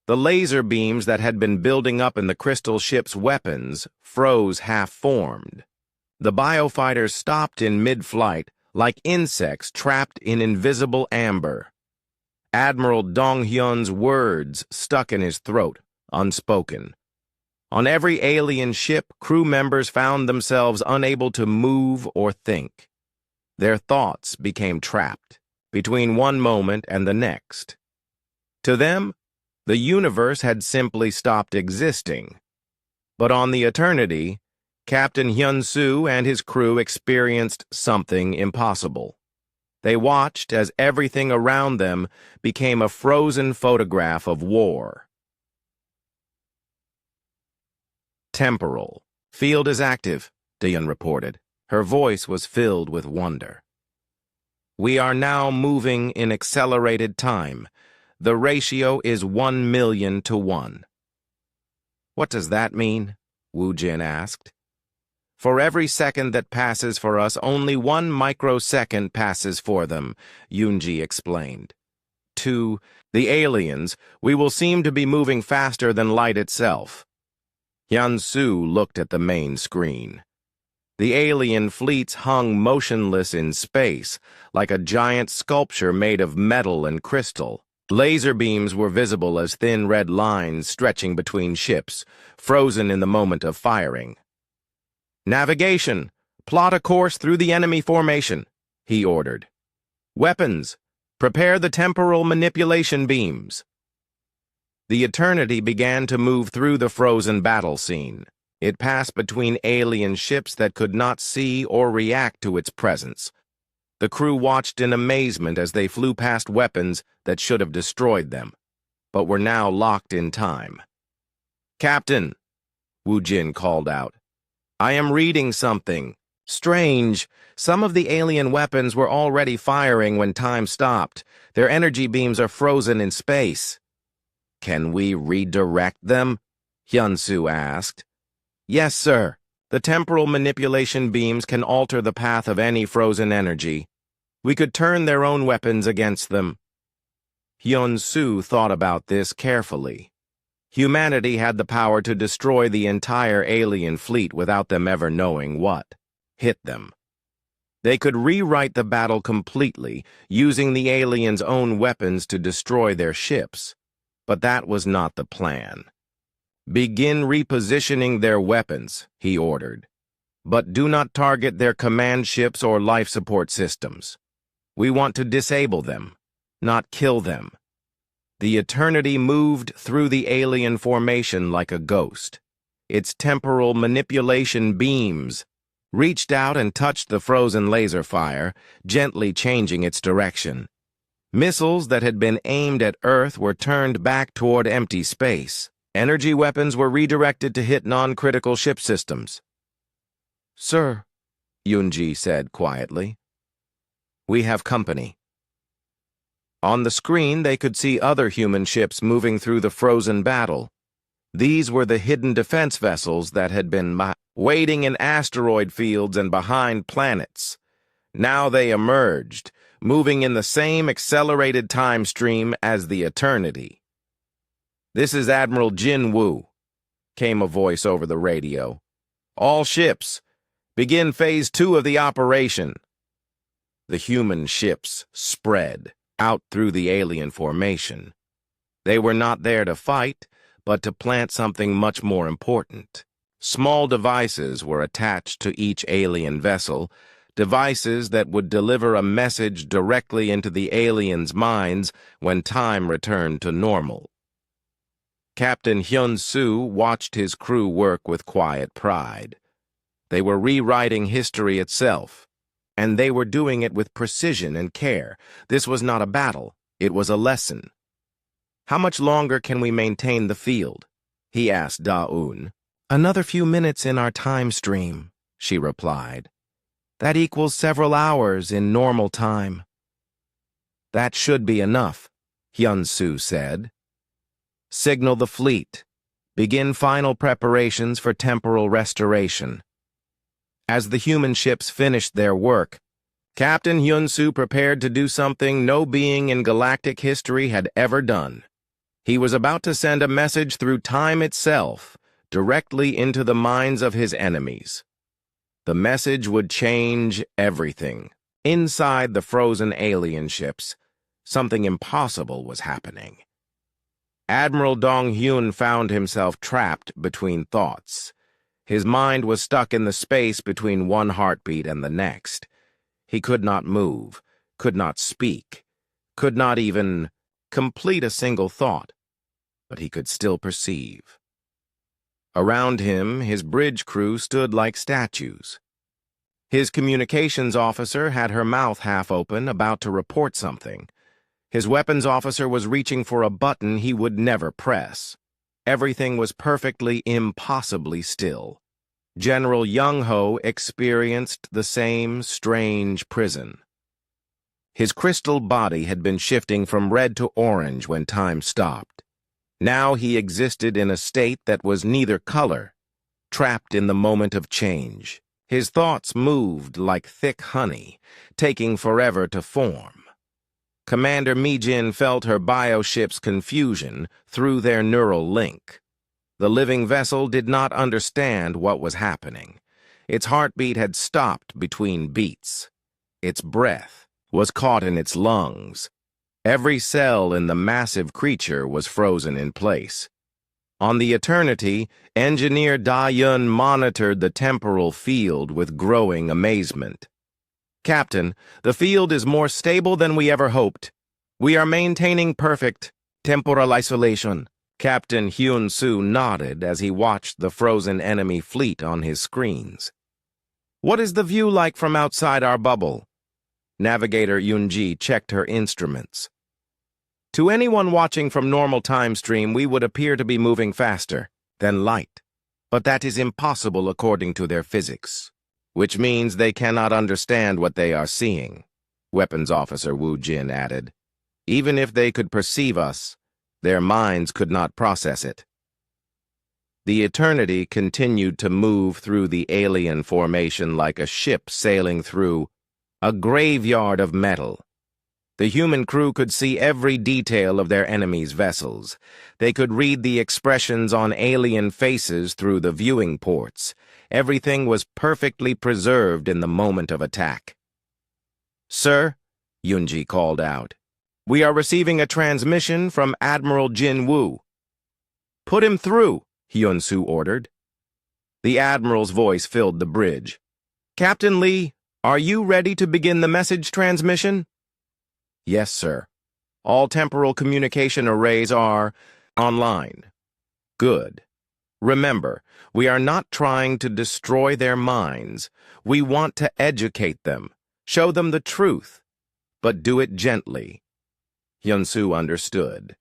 The laser beams that had been building up in the crystal ship's weapons froze half-formed. The biofighters stopped in mid-flight like insects trapped in invisible amber. Admiral Dong-hyun's words stuck in his throat, unspoken. On every alien ship, crew members found themselves unable to move or think. Their thoughts became trapped between one moment and the next. To them, the universe had simply stopped existing. But on the Eternity, Captain Hyun-Soo and his crew experienced something impossible. They watched as everything around them became a frozen photograph of war. Temporal. Field is active, Dion reported. Her voice was filled with wonder. We are now moving in accelerated time. The ratio is 1,000,000 to 1. What does that mean? Wu Jin asked. For every second that passes for us, only 1 microsecond passes for them, Yunji explained. To the aliens, we will seem to be moving faster than light itself. Hyun-Soo looked at the main screen. The alien fleets hung motionless in space, like a giant sculpture made of metal and crystal. Laser beams were visible as thin red lines stretching between ships, frozen in the moment of firing. "Navigation! Plot a course through the enemy formation," he ordered. "Weapons! Prepare the temporal manipulation beams." The Eternity began to move through the frozen battle scene. It passed between alien ships that could not see or react to its presence. The crew watched in amazement as they flew past weapons that should have destroyed them, but were now locked in time. "Captain," Wu Jin called out, "I am reading something. Strange. Some of the alien weapons were already firing when time stopped. Their energy beams are frozen in space." "Can we redirect them?" Hyun-Soo asked. "Yes, sir. The temporal manipulation beams can alter the path of any frozen energy. We could turn their own weapons against them." Hyun-Soo thought about this carefully. Humanity had the power to destroy the entire alien fleet without them ever knowing what hit them. They could rewrite the battle completely, using the aliens' own weapons to destroy their ships. But that was not the plan. "Begin repositioning their weapons," he ordered. "But do not target their command ships or life support systems. We want to disable them, not kill them." The Eternity moved through the alien formation like a ghost. Its temporal manipulation beams reached out and touched the frozen laser fire, gently changing its direction. Missiles that had been aimed at Earth were turned back toward empty space. Energy weapons were redirected to hit non-critical ship systems. "Sir," Yunji said quietly, "we have company." On the screen, they could see other human ships moving through the frozen battle. These were the hidden defense vessels that had been waiting in asteroid fields and behind planets. Now they emerged, moving in the same accelerated time stream as the Eternity. "This is Admiral Jin Woo," came a voice over the radio. "All ships, begin Phase 2 of the operation." The human ships spread out through the alien formation. They were not there to fight, but to plant something much more important. Small devices were attached to each alien vessel, devices that would deliver a message directly into the aliens' minds when time returned to normal. Captain Hyun-Soo watched his crew work with quiet pride. They were rewriting history itself, and they were doing it with precision and care. This was not a battle, it was a lesson. "How much longer can we maintain the field?" he asked Da-Un. "Another few minutes in our time stream," she replied. "That equals several hours in normal time." "That should be enough," Hyun-Soo said. "Signal the fleet. Begin final preparations for temporal restoration." As the human ships finished their work, Captain Hyun-Soo prepared to do something no being in galactic history had ever done. He was about to send a message through time itself, directly into the minds of his enemies. The message would change everything. Inside the frozen alien ships, something impossible was happening. Admiral Dong-Hyun found himself trapped between thoughts. His mind was stuck in the space between one heartbeat and the next. He could not move, could not speak, could not even complete a single thought, but he could still perceive. Around him, his bridge crew stood like statues. His communications officer had her mouth half open, about to report something. His weapons officer was reaching for a button he would never press. Everything was perfectly, impossibly still. General Young-ho experienced the same strange prison. His crystal body had been shifting from red to orange when time stopped. Now he existed in a state that was neither color, trapped in the moment of change. His thoughts moved like thick honey, taking forever to form. Commander Mi-jin felt her bioship's confusion through their neural link. The living vessel did not understand what was happening. Its heartbeat had stopped between beats. Its breath was caught in its lungs. Every cell in the massive creature was frozen in place. On the Eternity, Engineer Da-Yun monitored the temporal field with growing amazement. "Captain, the field is more stable than we ever hoped. We are maintaining perfect temporal isolation." Captain Hyun-Soo nodded as he watched the frozen enemy fleet on his screens. "What is the view like from outside our bubble?" Navigator Yun-ji checked her instruments. "To anyone watching from normal time stream, we would appear to be moving faster than light. But that is impossible according to their physics, which means they cannot understand what they are seeing," Weapons Officer Wu Jin added. "Even if they could perceive us, their minds could not process it." The Eternity continued to move through the alien formation like a ship sailing through a graveyard of metal. The human crew could see every detail of their enemies' vessels. They could read the expressions on alien faces through the viewing ports. Everything was perfectly preserved in the moment of attack. "Sir," Yunji called out, "we are receiving a transmission from Admiral Jin Woo." "Put him through," Hyun-Soo ordered. The Admiral's voice filled the bridge. "Captain Lee, are you ready to begin the message transmission?" "Yes, sir. All temporal communication arrays are online." "Good. Remember, we are not trying to destroy their minds. We want to educate them, show them the truth, but do it gently." Hyun-Soo understood.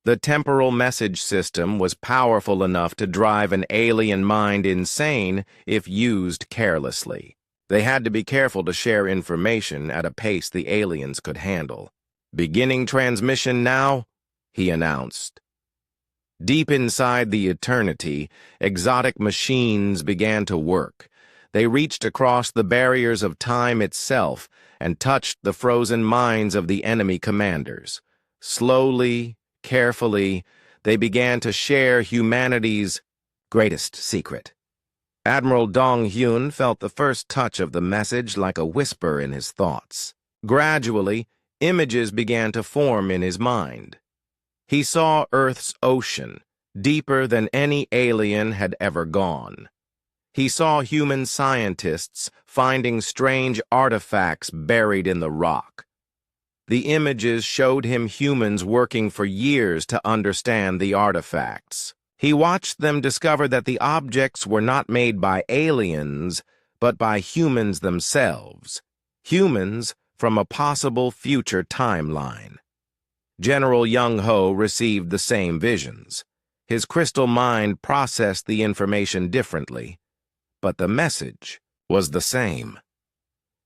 The temporal message system was powerful enough to drive an alien mind insane if used carelessly. They had to be careful to share information at a pace the aliens could handle. "Beginning transmission now," he announced. Deep inside the Eternity, exotic machines began to work. They reached across the barriers of time itself and touched the frozen minds of the enemy commanders. Slowly, carefully, they began to share humanity's greatest secret. Admiral Dong-hyun felt the first touch of the message like a whisper in his thoughts. Gradually, images began to form in his mind. He saw Earth's ocean, deeper than any alien had ever gone. He saw human scientists finding strange artifacts buried in the rock. The images showed him humans working for years to understand the artifacts. He watched them discover that the objects were not made by aliens, but by humans themselves. Humans from a possible future timeline. General Young-ho received the same visions. His crystal mind processed the information differently, but the message was the same.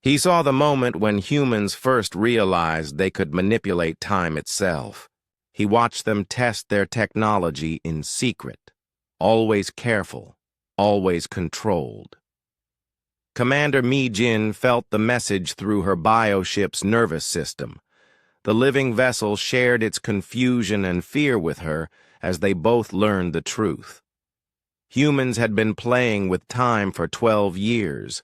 He saw the moment when humans first realized they could manipulate time itself. He watched them test their technology in secret, always careful, always controlled. Commander Mi-jin felt the message through her bioship's nervous system. The living vessel shared its confusion and fear with her as they both learned the truth. Humans had been playing with time for 12 years.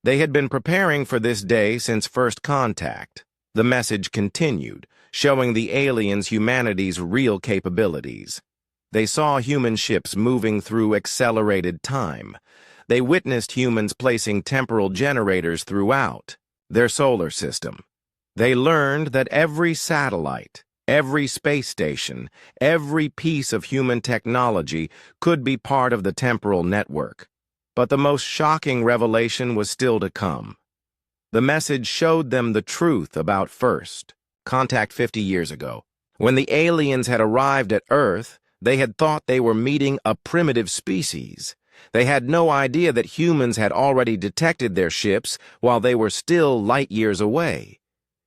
They had been preparing for this day since first contact. The message continued, showing the aliens humanity's real capabilities. They saw human ships moving through accelerated time. They witnessed humans placing temporal generators throughout their solar system. They learned that every satellite, every space station, every piece of human technology could be part of the temporal network. But the most shocking revelation was still to come. The message showed them the truth about first contact 50 years ago. When the aliens had arrived at Earth, they had thought they were meeting a primitive species. They had no idea that humans had already detected their ships while they were still light years away.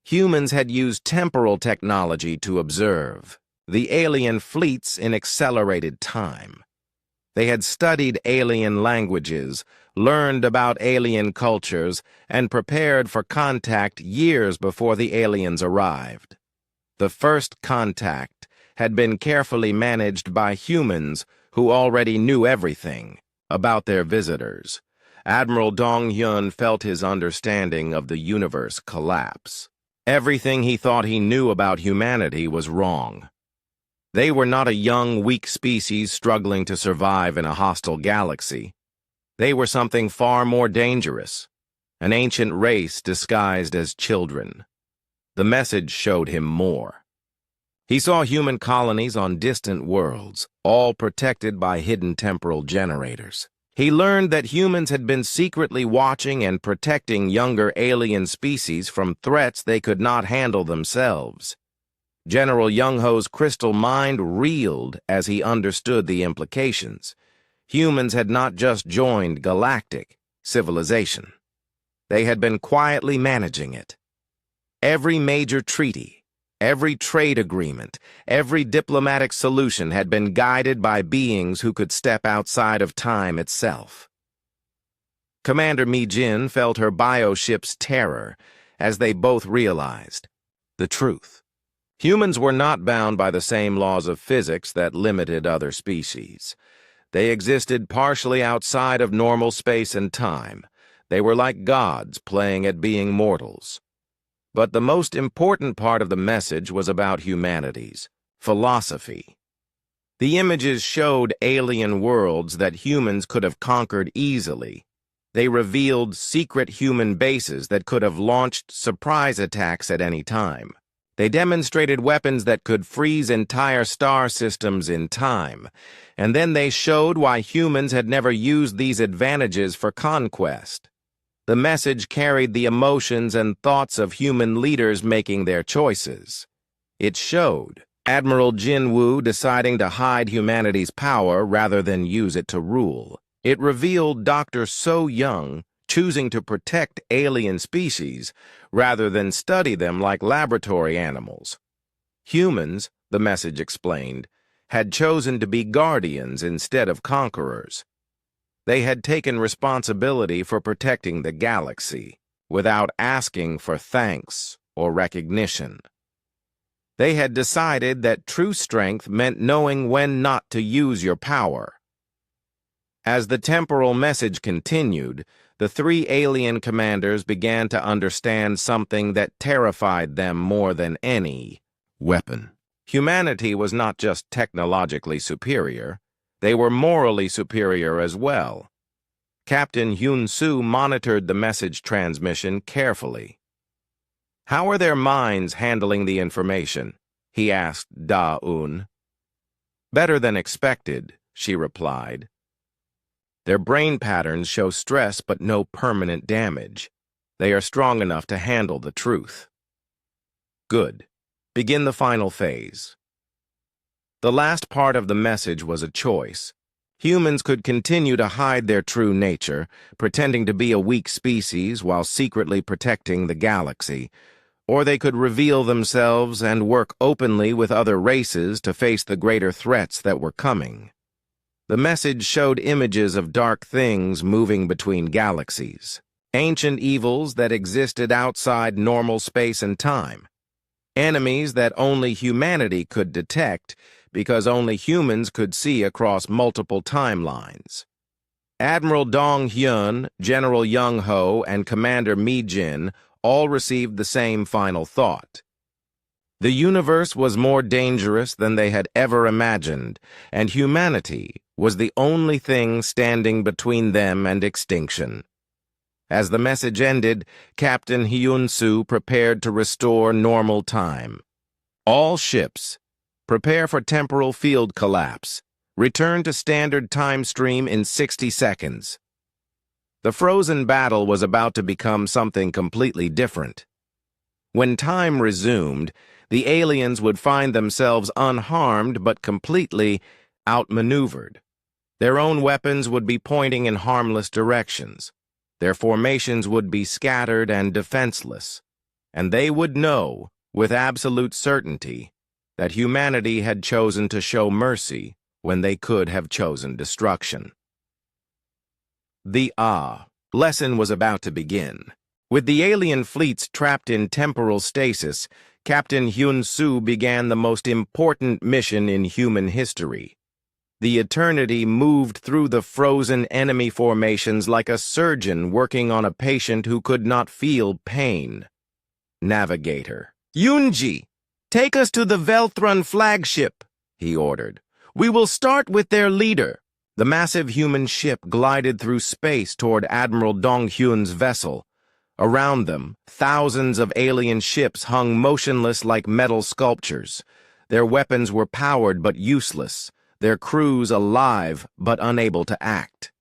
Humans had used temporal technology to observe the alien fleets in accelerated time. They had studied alien languages, learned about alien cultures, and prepared for contact years before the aliens arrived. The first contact had been carefully managed by humans who already knew everything about their visitors. Admiral Dong-hyun felt his understanding of the universe collapse. Everything he thought he knew about humanity was wrong. They were not a young, weak species struggling to survive in a hostile galaxy. They were something far more dangerous, an ancient race disguised as children. The message showed him more. He saw human colonies on distant worlds, all protected by hidden temporal generators. He learned that humans had been secretly watching and protecting younger alien species from threats they could not handle themselves. General Young-Ho's crystal mind reeled as he understood the implications. Humans had not just joined galactic civilization. They had been quietly managing it. Every major treaty, every trade agreement, every diplomatic solution had been guided by beings who could step outside of time itself. Commander Mi-Jin felt her bioship's terror as they both realized the truth. Humans were not bound by the same laws of physics that limited other species. They existed partially outside of normal space and time. They were like gods playing at being mortals. But the most important part of the message was about humanity's philosophy. The images showed alien worlds that humans could have conquered easily. They revealed secret human bases that could have launched surprise attacks at any time. They demonstrated weapons that could freeze entire star systems in time, and then they showed why humans had never used these advantages for conquest. The message carried the emotions and thoughts of human leaders making their choices. It showed Admiral Jin Woo deciding to hide humanity's power rather than use it to rule. It revealed Dr. So Young choosing to protect alien species rather than study them like laboratory animals. Humans, the message explained, had chosen to be guardians instead of conquerors. They had taken responsibility for protecting the galaxy without asking for thanks or recognition. They had decided that true strength meant knowing when not to use your power. As the temporal message continued, the three alien commanders began to understand something that terrified them more than any weapon. Humanity was not just technologically superior. They were morally superior as well. Captain Hyun-Soo monitored the message transmission carefully. "How are their minds handling the information?" he asked Da-Un. "Better than expected," she replied. "Their brain patterns show stress but no permanent damage. They are strong enough to handle the truth." "Good. Begin the final phase." The last part of the message was a choice. Humans could continue to hide their true nature, pretending to be a weak species while secretly protecting the galaxy, or they could reveal themselves and work openly with other races to face the greater threats that were coming. The message showed images of dark things moving between galaxies, ancient evils that existed outside normal space and time, enemies that only humanity could detect because only humans could see across multiple timelines. Admiral Dong-hyun, General Young-Ho, and Commander Mi-Jin all received the same final thought. The universe was more dangerous than they had ever imagined, and humanity was the only thing standing between them and extinction. As the message ended, Captain Hyun-Soo prepared to restore normal time. "All ships, prepare for temporal field collapse. Return to standard time stream in 60 seconds." The frozen battle was about to become something completely different. When time resumed, the aliens would find themselves unharmed but completely outmaneuvered. Their own weapons would be pointing in harmless directions. Their formations would be scattered and defenseless. And they would know, with absolute certainty, that humanity had chosen to show mercy when they could have chosen destruction. The lesson was about to begin. With the alien fleets trapped in temporal stasis, Captain Hyun-Soo began the most important mission in human history. The Eternity moved through the frozen enemy formations like a surgeon working on a patient who could not feel pain. navigator. Yunji, take us to the Velthron flagship, he ordered. We will start with their leader. The massive human ship glided through space toward Admiral Donghyun's vessel. Around them, thousands of alien ships hung motionless like metal sculptures. Their weapons were powered but useless, their crews alive but unable to act.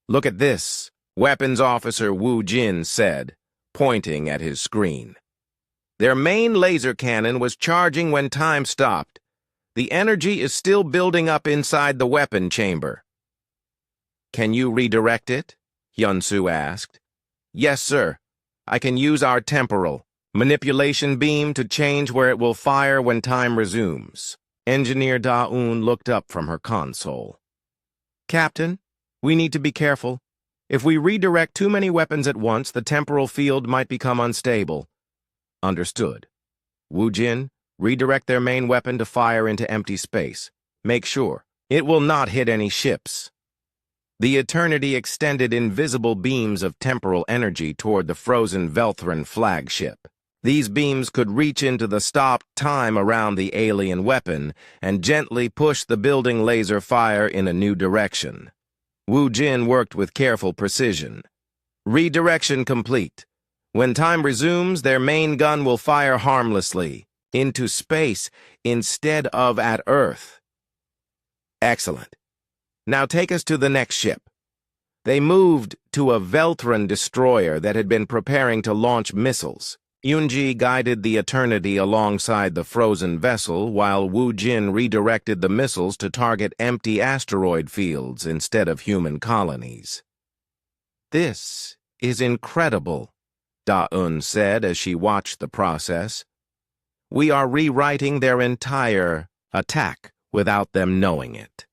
Look at this, Weapons Officer Wu Jin said, pointing at his screen. Their main laser cannon was charging when time stopped. The energy is still building up inside the weapon chamber. Can you redirect it? Hyun-soo asked. Yes, sir. I can use our temporal manipulation beam to change where it will fire when time resumes. Engineer Da-eun looked up from her console. Captain, we need to be careful. If we redirect too many weapons at once, the temporal field might become unstable. Understood. Wu Jin, redirect their main weapon to fire into empty space. Make sure it will not hit any ships. The Eternity extended invisible beams of temporal energy toward the frozen Velthron flagship. These beams could reach into the stopped time around the alien weapon and gently push the building laser fire in a new direction. Wu Jin worked with careful precision. Redirection complete. When time resumes, their main gun will fire harmlessly, into space instead of at Earth. Excellent. Now take us to the next ship. They moved to a Velthron destroyer that had been preparing to launch missiles. Yunji guided the Eternity alongside the frozen vessel while Wu Jin redirected the missiles to target empty asteroid fields instead of human colonies. This is incredible, Da-eun said as she watched the process. We are rewriting their entire attack without them knowing it.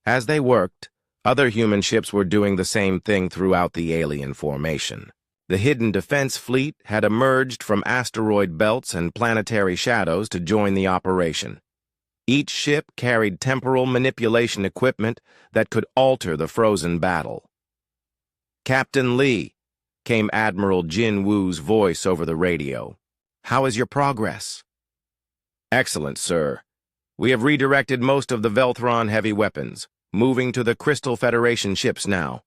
As they worked, other human ships were doing the same thing throughout the alien formation. The hidden defense fleet had emerged from asteroid belts and planetary shadows to join the operation. Each ship carried temporal manipulation equipment that could alter the frozen battle. Captain Lee, came Admiral Jin Woo's voice over the radio. How is your progress? Excellent, sir. We have redirected most of the Velthron heavy weapons, moving to the Crystal Federation ships now.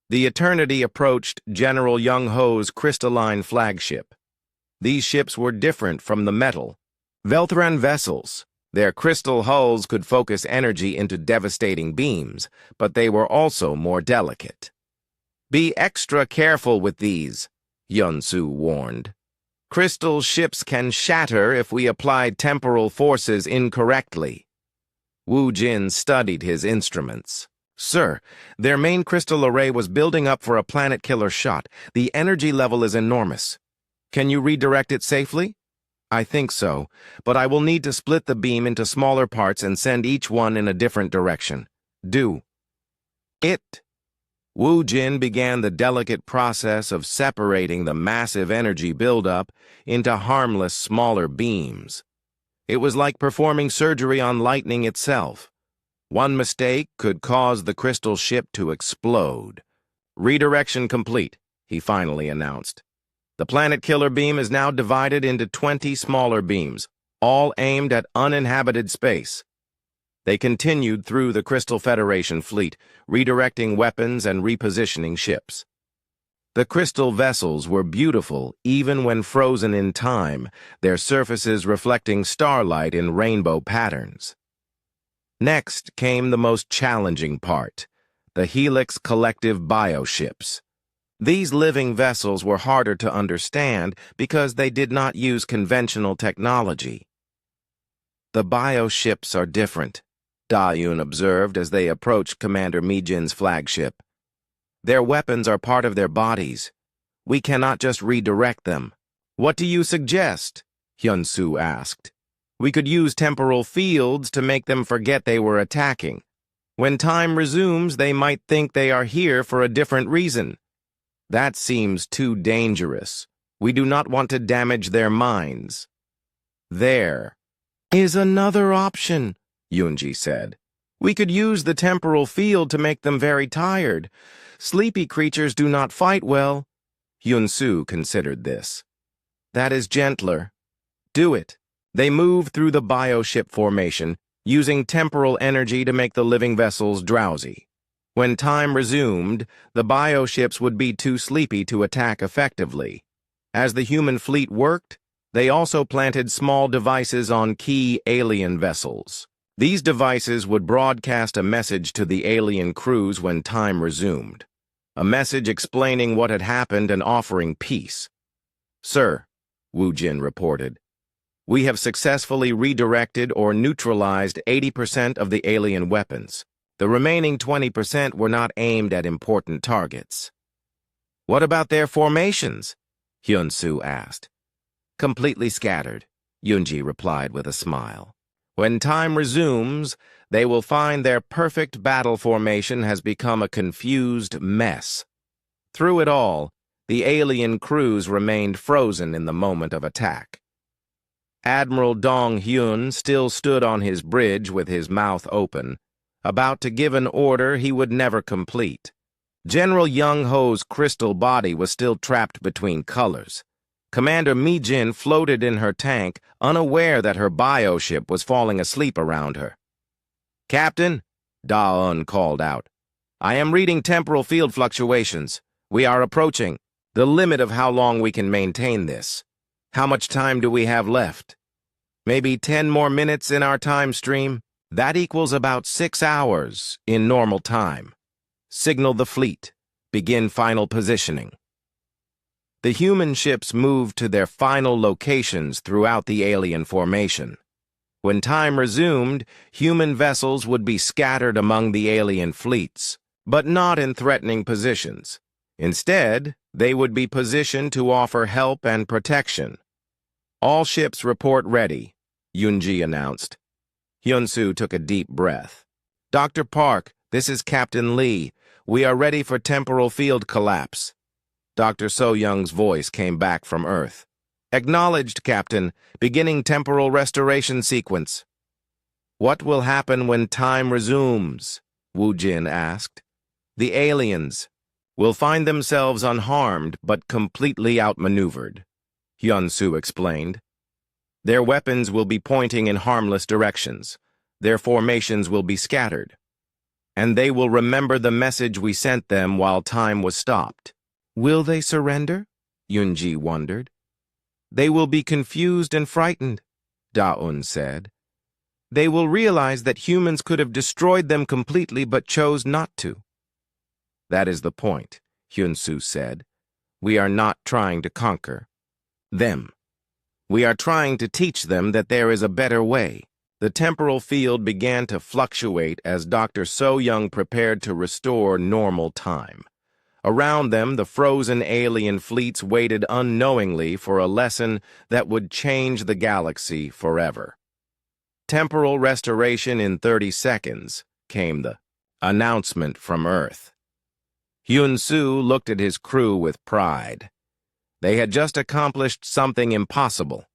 The Eternity approached General Young-ho's crystalline flagship. These ships were different from the metal. Velthron vessels. Their crystal hulls could focus energy into devastating beams, but they were also more delicate. Be extra careful with these, Hyun-soo warned. Crystal ships can shatter if we apply temporal forces incorrectly. Wu Jin studied his instruments. Sir, their main crystal array was building up for a planet-killer shot. The energy level is enormous. Can you redirect it safely? I think so, but I will need to split the beam into smaller parts and send each one in a different direction. Do it. Wu Jin began the delicate process of separating the massive energy buildup into harmless, smaller beams. It was like performing surgery on lightning itself. One mistake could cause the crystal ship to explode. Redirection complete, he finally announced. The planet-killer beam is now divided into 20 smaller beams, all aimed at uninhabited space. They continued through the Crystal Federation fleet, redirecting weapons and repositioning ships. The crystal vessels were beautiful even when frozen in time, their surfaces reflecting starlight in rainbow patterns. Next came the most challenging part, the Helix Collective bioships. These living vessels were harder to understand because they did not use conventional technology. The bioships are different, Da-eun observed as they approached Commander Mi-jin's flagship. Their weapons are part of their bodies. We cannot just redirect them. What do you suggest? Hyun-soo asked. We could use temporal fields to make them forget they were attacking. When time resumes, they might think they are here for a different reason. That seems too dangerous. We do not want to damage their minds. There is another option, Yunji said. We could use the temporal field to make them very tired. Sleepy creatures do not fight well. Hyun-soo considered this. That is gentler. Do it. They moved through the bioship formation, using temporal energy to make the living vessels drowsy. When time resumed, the bioships would be too sleepy to attack effectively. As the human fleet worked, they also planted small devices on key alien vessels. These devices would broadcast a message to the alien crews when time resumed. A message explaining what had happened and offering peace. "Sir," Wu Jin reported, "we have successfully redirected or neutralized 80% of the alien weapons. The remaining 20% were not aimed at important targets." "What about their formations?" Hyun-Soo asked. "Completely scattered," Yunji replied with a smile. "When time resumes, they will find their perfect battle formation has become a confused mess." Through it all, the alien crews remained frozen in the moment of attack. Admiral Dong-hyun still stood on his bridge with his mouth open, about to give an order he would never complete. General Young-ho's crystal body was still trapped between colors. Commander Mi-jin floated in her tank, unaware that her bioship was falling asleep around her. "Captain," Da-un called out, "I am reading temporal field fluctuations. We are approaching the limit of how long we can maintain this. How much time do we have left? Maybe 10 more minutes in our time stream? That equals about 6 hours in normal time. Signal the fleet. Begin final positioning." The human ships moved to their final locations throughout the alien formation. When time resumed, human vessels would be scattered among the alien fleets, but not in threatening positions. Instead, they would be positioned to offer help and protection. "All ships report ready," Yunji announced. Hyun-Soo took a deep breath. "Dr. Park, this is Captain Lee. We are ready for temporal field collapse." Dr. So-young's voice came back from Earth. "Acknowledged, Captain. Beginning temporal restoration sequence." "What will happen when time resumes?" Wu Jin asked. "The aliens will find themselves unharmed but completely outmaneuvered," Hyun-Soo explained. "Their weapons will be pointing in harmless directions. Their formations will be scattered. And they will remember the message we sent them while time was stopped." "Will they surrender?" Yunji wondered. "They will be confused and frightened," Da-un said. "They will realize that humans could have destroyed them completely but chose not to." "That is the point," Hyun-Soo said. "We are not trying to conquer them. We are trying to teach them that there is a better way." The temporal field began to fluctuate as Dr. So-young prepared to restore normal time. Around them, the frozen alien fleets waited unknowingly for a lesson that would change the galaxy forever. "Temporal restoration in 30 seconds, came the announcement from Earth. Hyun-Soo looked at his crew with pride. They had just accomplished something impossible.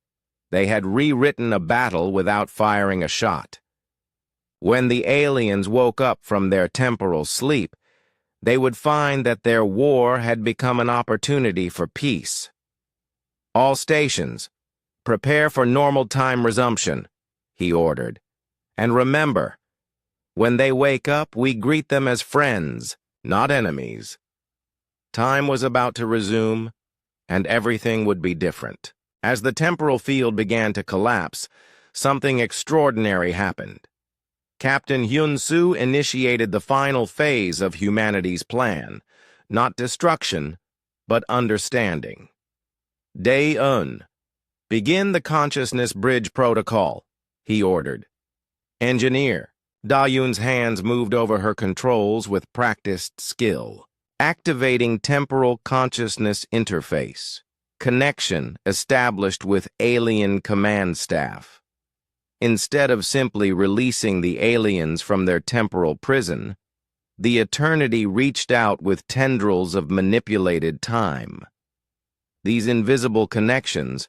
They had rewritten a battle without firing a shot. When the aliens woke up from their temporal sleep, they would find that their war had become an opportunity for peace. "All stations, prepare for normal time resumption," he ordered. "And remember, when they wake up, we greet them as friends, not enemies." Time was about to resume, and everything would be different. As the temporal field began to collapse, something extraordinary happened. Captain Hyun-Soo initiated the final phase of humanity's plan, not destruction, but understanding. "Dae-un, begin the consciousness bridge protocol," he ordered. "Engineer," Da-Yun's hands moved over her controls with practiced skill. "Activating temporal consciousness interface. Connection established with alien command staff." Instead of simply releasing the aliens from their temporal prison, the Eternity reached out with tendrils of manipulated time. These invisible connections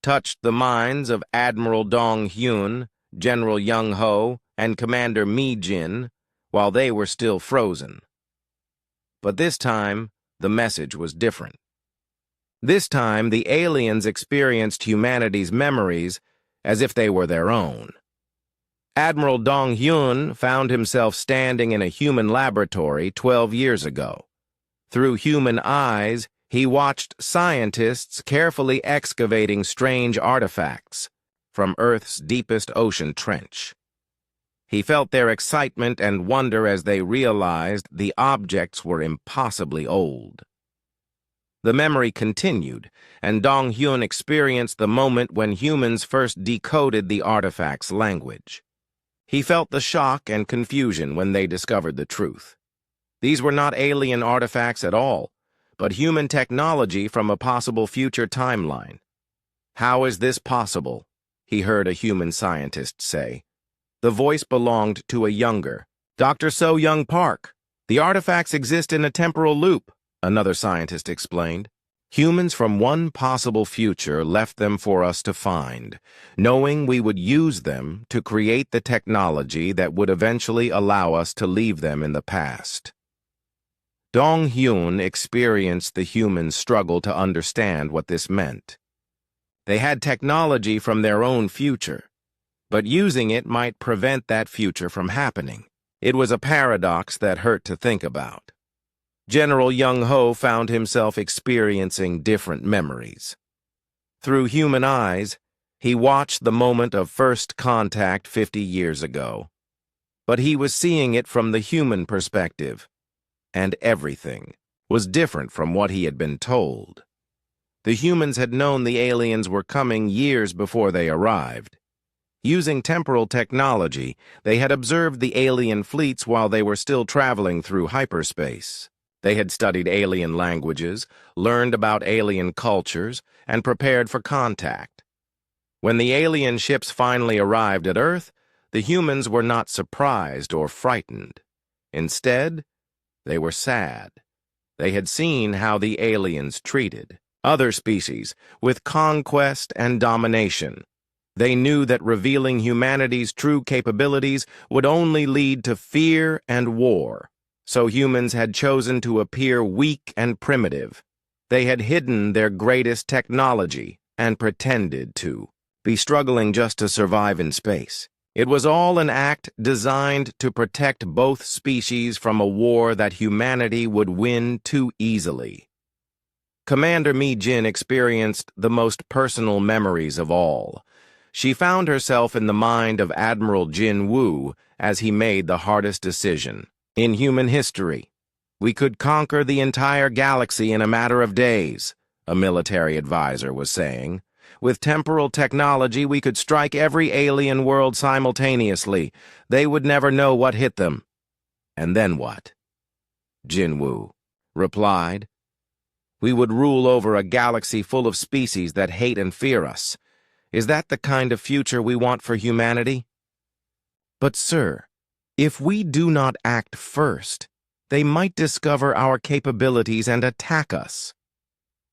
touched the minds of Admiral Dong-hyun, General Young-ho, and Commander Mi-jin while they were still frozen. But this time, the message was different. This time, the aliens experienced humanity's memories as if they were their own. Admiral Dong-hyun found himself standing in a human laboratory 12 years ago. Through human eyes, he watched scientists carefully excavating strange artifacts from Earth's deepest ocean trench. He felt their excitement and wonder as they realized the objects were impossibly old. The memory continued, and Dong-hyun experienced the moment when humans first decoded the artifact's language. He felt the shock and confusion when they discovered the truth. These were not alien artifacts at all, but human technology from a possible future timeline. "How is this possible?" he heard a human scientist say. The voice belonged to a younger, Dr. So-Young Park. "The artifacts exist in a temporal loop," another scientist explained. "Humans from one possible future left them for us to find, knowing we would use them to create the technology that would eventually allow us to leave them in the past." Dong-hyun experienced the humans' struggle to understand what this meant. They had technology from their own future, but using it might prevent that future from happening. It was a paradox that hurt to think about. General Young-ho found himself experiencing different memories. Through human eyes, he watched the moment of first contact 50 years ago. But he was seeing it from the human perspective, and everything was different from what he had been told. The humans had known the aliens were coming years before they arrived. Using temporal technology, they had observed the alien fleets while they were still traveling through hyperspace. They had studied alien languages, learned about alien cultures, and prepared for contact. When the alien ships finally arrived at Earth, the humans were not surprised or frightened. Instead, they were sad. They had seen how the aliens treated other species with conquest and domination. They knew that revealing humanity's true capabilities would only lead to fear and war. So humans had chosen to appear weak and primitive. They had hidden their greatest technology and pretended to be struggling just to survive in space. It was all an act designed to protect both species from a war that humanity would win too easily. Commander Mi-jin experienced the most personal memories of all. She found herself in the mind of Admiral Jin-woo as he made the hardest decision in human history. "We could conquer the entire galaxy in a matter of days," a military advisor was saying. "With temporal technology, we could strike every alien world simultaneously. They would never know what hit them." "And then what?" Jin-woo replied. "We would rule over a galaxy full of species that hate and fear us. Is that the kind of future we want for humanity?" "But, sir, if we do not act first, they might discover our capabilities and attack us."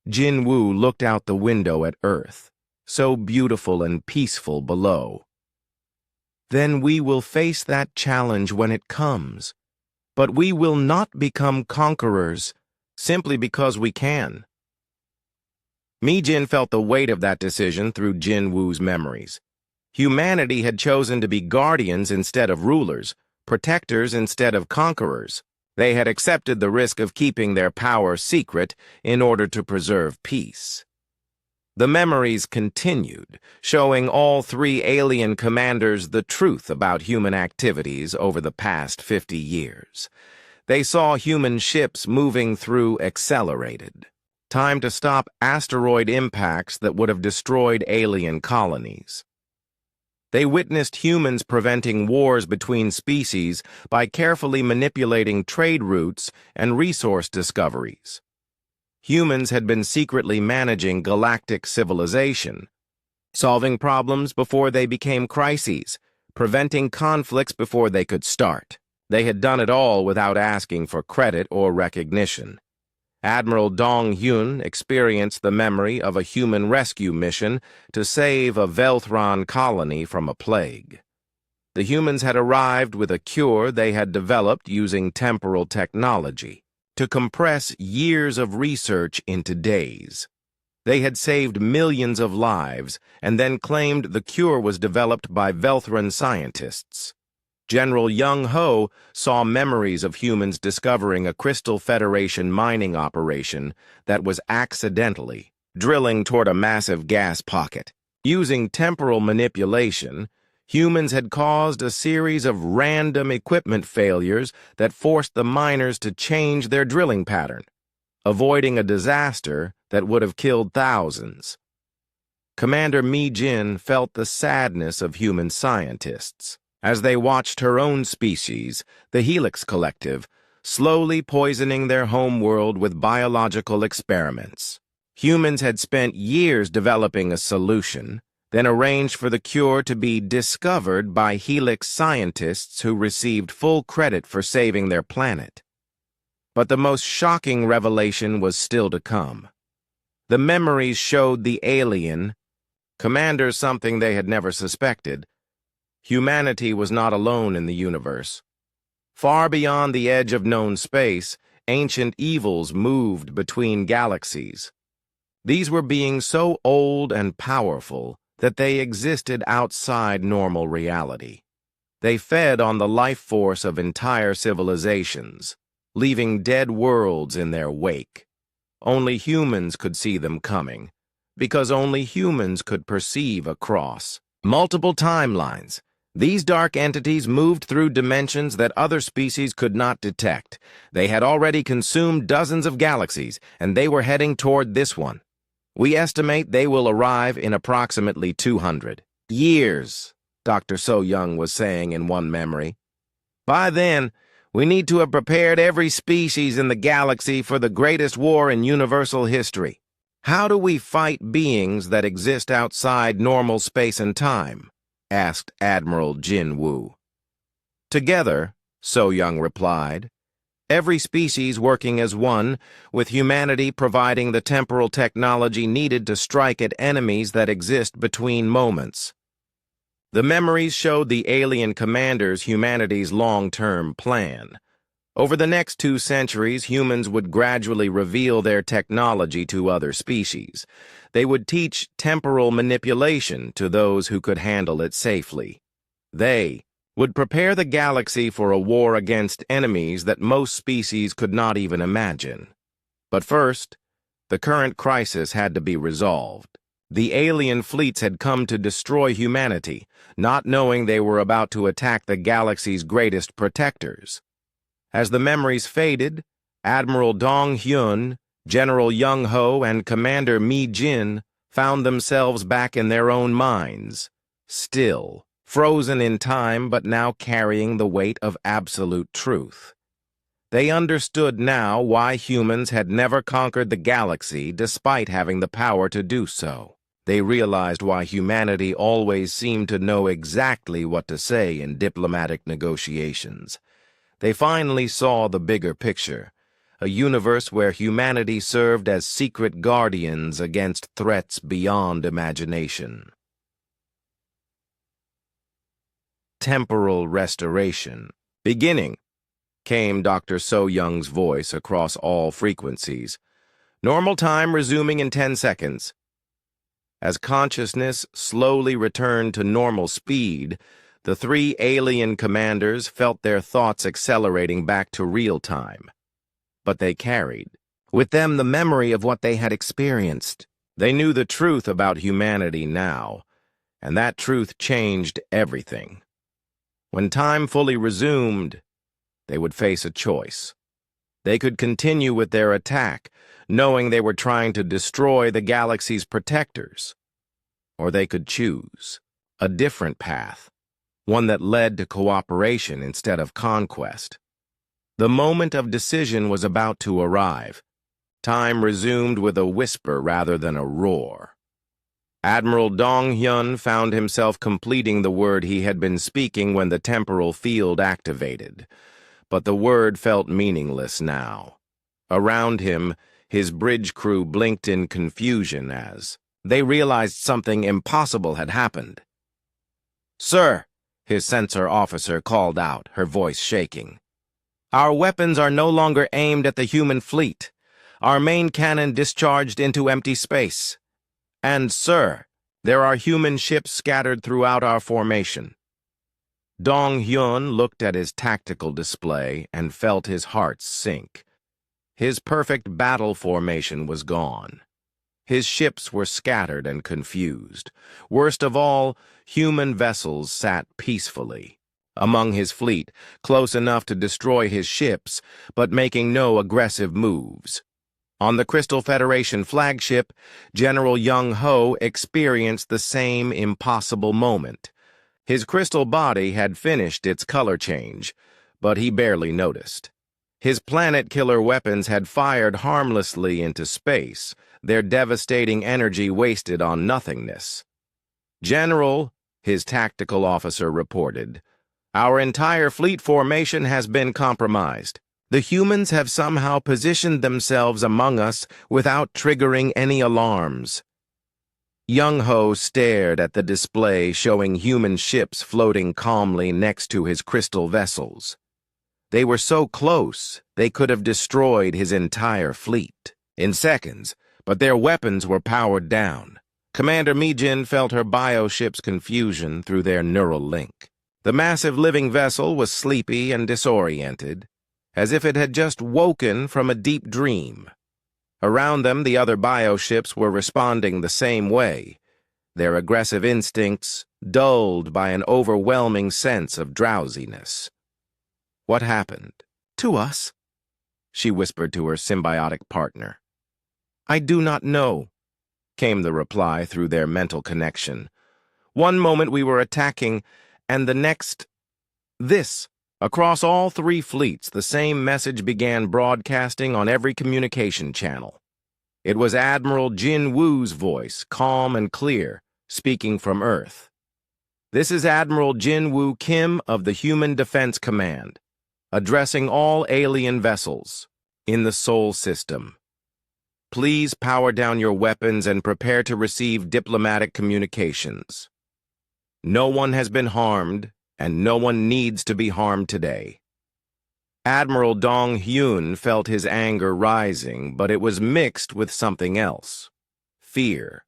Jin-woo looked out the window at Earth, so beautiful and peaceful below. "Then we will face that challenge when it comes. But we will not become conquerors simply because we can." Mi-jin felt the weight of that decision through Jin-woo's memories. Humanity had chosen to be guardians instead of rulers, protectors instead of conquerors. They had accepted the risk of keeping their power secret in order to preserve peace. The memories continued, showing all three alien commanders the truth about human activities over the past 50 years. They saw human ships moving through accelerated. Time to stop asteroid impacts that would have destroyed alien colonies. They witnessed humans preventing wars between species by carefully manipulating trade routes and resource discoveries. Humans had been secretly managing galactic civilization, solving problems before they became crises, preventing conflicts before they could start. They had done it all without asking for credit or recognition. Admiral Dong-hyun experienced the memory of a human rescue mission to save a Velthron colony from a plague. The humans had arrived with a cure they had developed using temporal technology to compress years of research into days. They had saved millions of lives and then claimed the cure was developed by Velthran scientists. General Young Ho saw memories of humans discovering a Crystal Federation mining operation that was accidentally drilling toward a massive gas pocket. Using temporal manipulation, humans had caused a series of random equipment failures that forced the miners to change their drilling pattern, avoiding a disaster that would have killed thousands. Commander Mi Jin felt the sadness of human scientists as they watched her own species, the Helix Collective, slowly poisoning their homeworld with biological experiments. Humans had spent years developing a solution, then arranged for the cure to be discovered by Helix scientists who received full credit for saving their planet. But the most shocking revelation was still to come. The memories showed the alien, commander something they had never suspected. Humanity was not alone in the universe. Far beyond the edge of known space, ancient evils moved between galaxies. These were beings so old and powerful that they existed outside normal reality. They fed on the life force of entire civilizations, leaving dead worlds in their wake. Only humans could see them coming, because only humans could perceive across multiple timelines. These dark entities moved through dimensions that other species could not detect. They had already consumed dozens of galaxies, and they were heading toward this one. We estimate they will arrive in approximately 200 years, Dr. So Young was saying in one memory. By then, we need to have prepared every species in the galaxy for the greatest war in universal history. How do we fight beings that exist outside normal space and time? Asked Admiral Jin Woo. Together, So Young replied. Every species working as one, with humanity providing the temporal technology needed to strike at enemies that exist between moments. The memories showed the alien commanders humanity's long-term plan. Over the next 2 centuries, humans would gradually reveal their technology to other species. They would teach temporal manipulation to those who could handle it safely. They would prepare the galaxy for a war against enemies that most species could not even imagine. But first, the current crisis had to be resolved. The alien fleets had come to destroy humanity, not knowing they were about to attack the galaxy's greatest protectors. As the memories faded, Admiral Dong Hyun, General Young Ho, and Commander Mi Jin found themselves back in their own minds, still, frozen in time but now carrying the weight of absolute truth. They understood now why humans had never conquered the galaxy despite having the power to do so. They realized why humanity always seemed to know exactly what to say in diplomatic negotiations. They finally saw the bigger picture, a universe where humanity served as secret guardians against threats beyond imagination. Temporal restoration. Beginning, came Dr. So Young's voice across all frequencies. Normal time resuming in 10 seconds. As consciousness slowly returned to normal speed, the 3 alien commanders felt their thoughts accelerating back to real time. But they carried with them the memory of what they had experienced. They knew the truth about humanity now, and that truth changed everything. When time fully resumed, they would face a choice. They could continue with their attack, knowing they were trying to destroy the galaxy's protectors. Or they could choose a different path, one that led to cooperation instead of conquest. The moment of decision was about to arrive. Time resumed with a whisper rather than a roar. Admiral Dong Hyun found himself completing the word he had been speaking when the temporal field activated. But the word felt meaningless now. Around him, his bridge crew blinked in confusion as they realized something impossible had happened. "Sir," his sensor officer called out, her voice shaking. "Our weapons are no longer aimed at the human fleet. Our main cannon discharged into empty space. And, sir, there are human ships scattered throughout our formation. Dong-hyun looked at his tactical display and felt his heart sink. His perfect battle formation was gone. His ships were scattered and confused. Worst of all, human vessels sat peacefully among his fleet, close enough to destroy his ships, but making no aggressive moves. On the Crystal Federation flagship, General Young-ho experienced the same impossible moment. His crystal body had finished its color change, but he barely noticed. His planet-killer weapons had fired harmlessly into space, their devastating energy wasted on nothingness. "General," his tactical officer reported, "our entire fleet formation has been compromised. The humans have somehow positioned themselves among us without triggering any alarms." Young-ho stared at the display showing human ships floating calmly next to his crystal vessels. They were so close, they could have destroyed his entire fleet in seconds, but their weapons were powered down. Commander Mi-jin felt her bioship's confusion through their neural link. The massive living vessel was sleepy and disoriented, as if it had just woken from a deep dream. Around them, the other bioships were responding the same way, their aggressive instincts dulled by an overwhelming sense of drowsiness. "What happened?" "To us," she whispered to her symbiotic partner. "I do not know," came the reply through their mental connection. "One moment we were attacking, and the next, this." Across all three fleets, the same message began broadcasting on every communication channel. It was Admiral Jin Woo's voice, calm and clear, speaking from Earth. "This is Admiral Jin Woo Kim of the Human Defense Command, addressing all alien vessels in the Sol system. Please power down your weapons and prepare to receive diplomatic communications. No one has been harmed, and no one needs to be harmed today." Admiral Dong-hyun felt his anger rising, but it was mixed with something else: fear.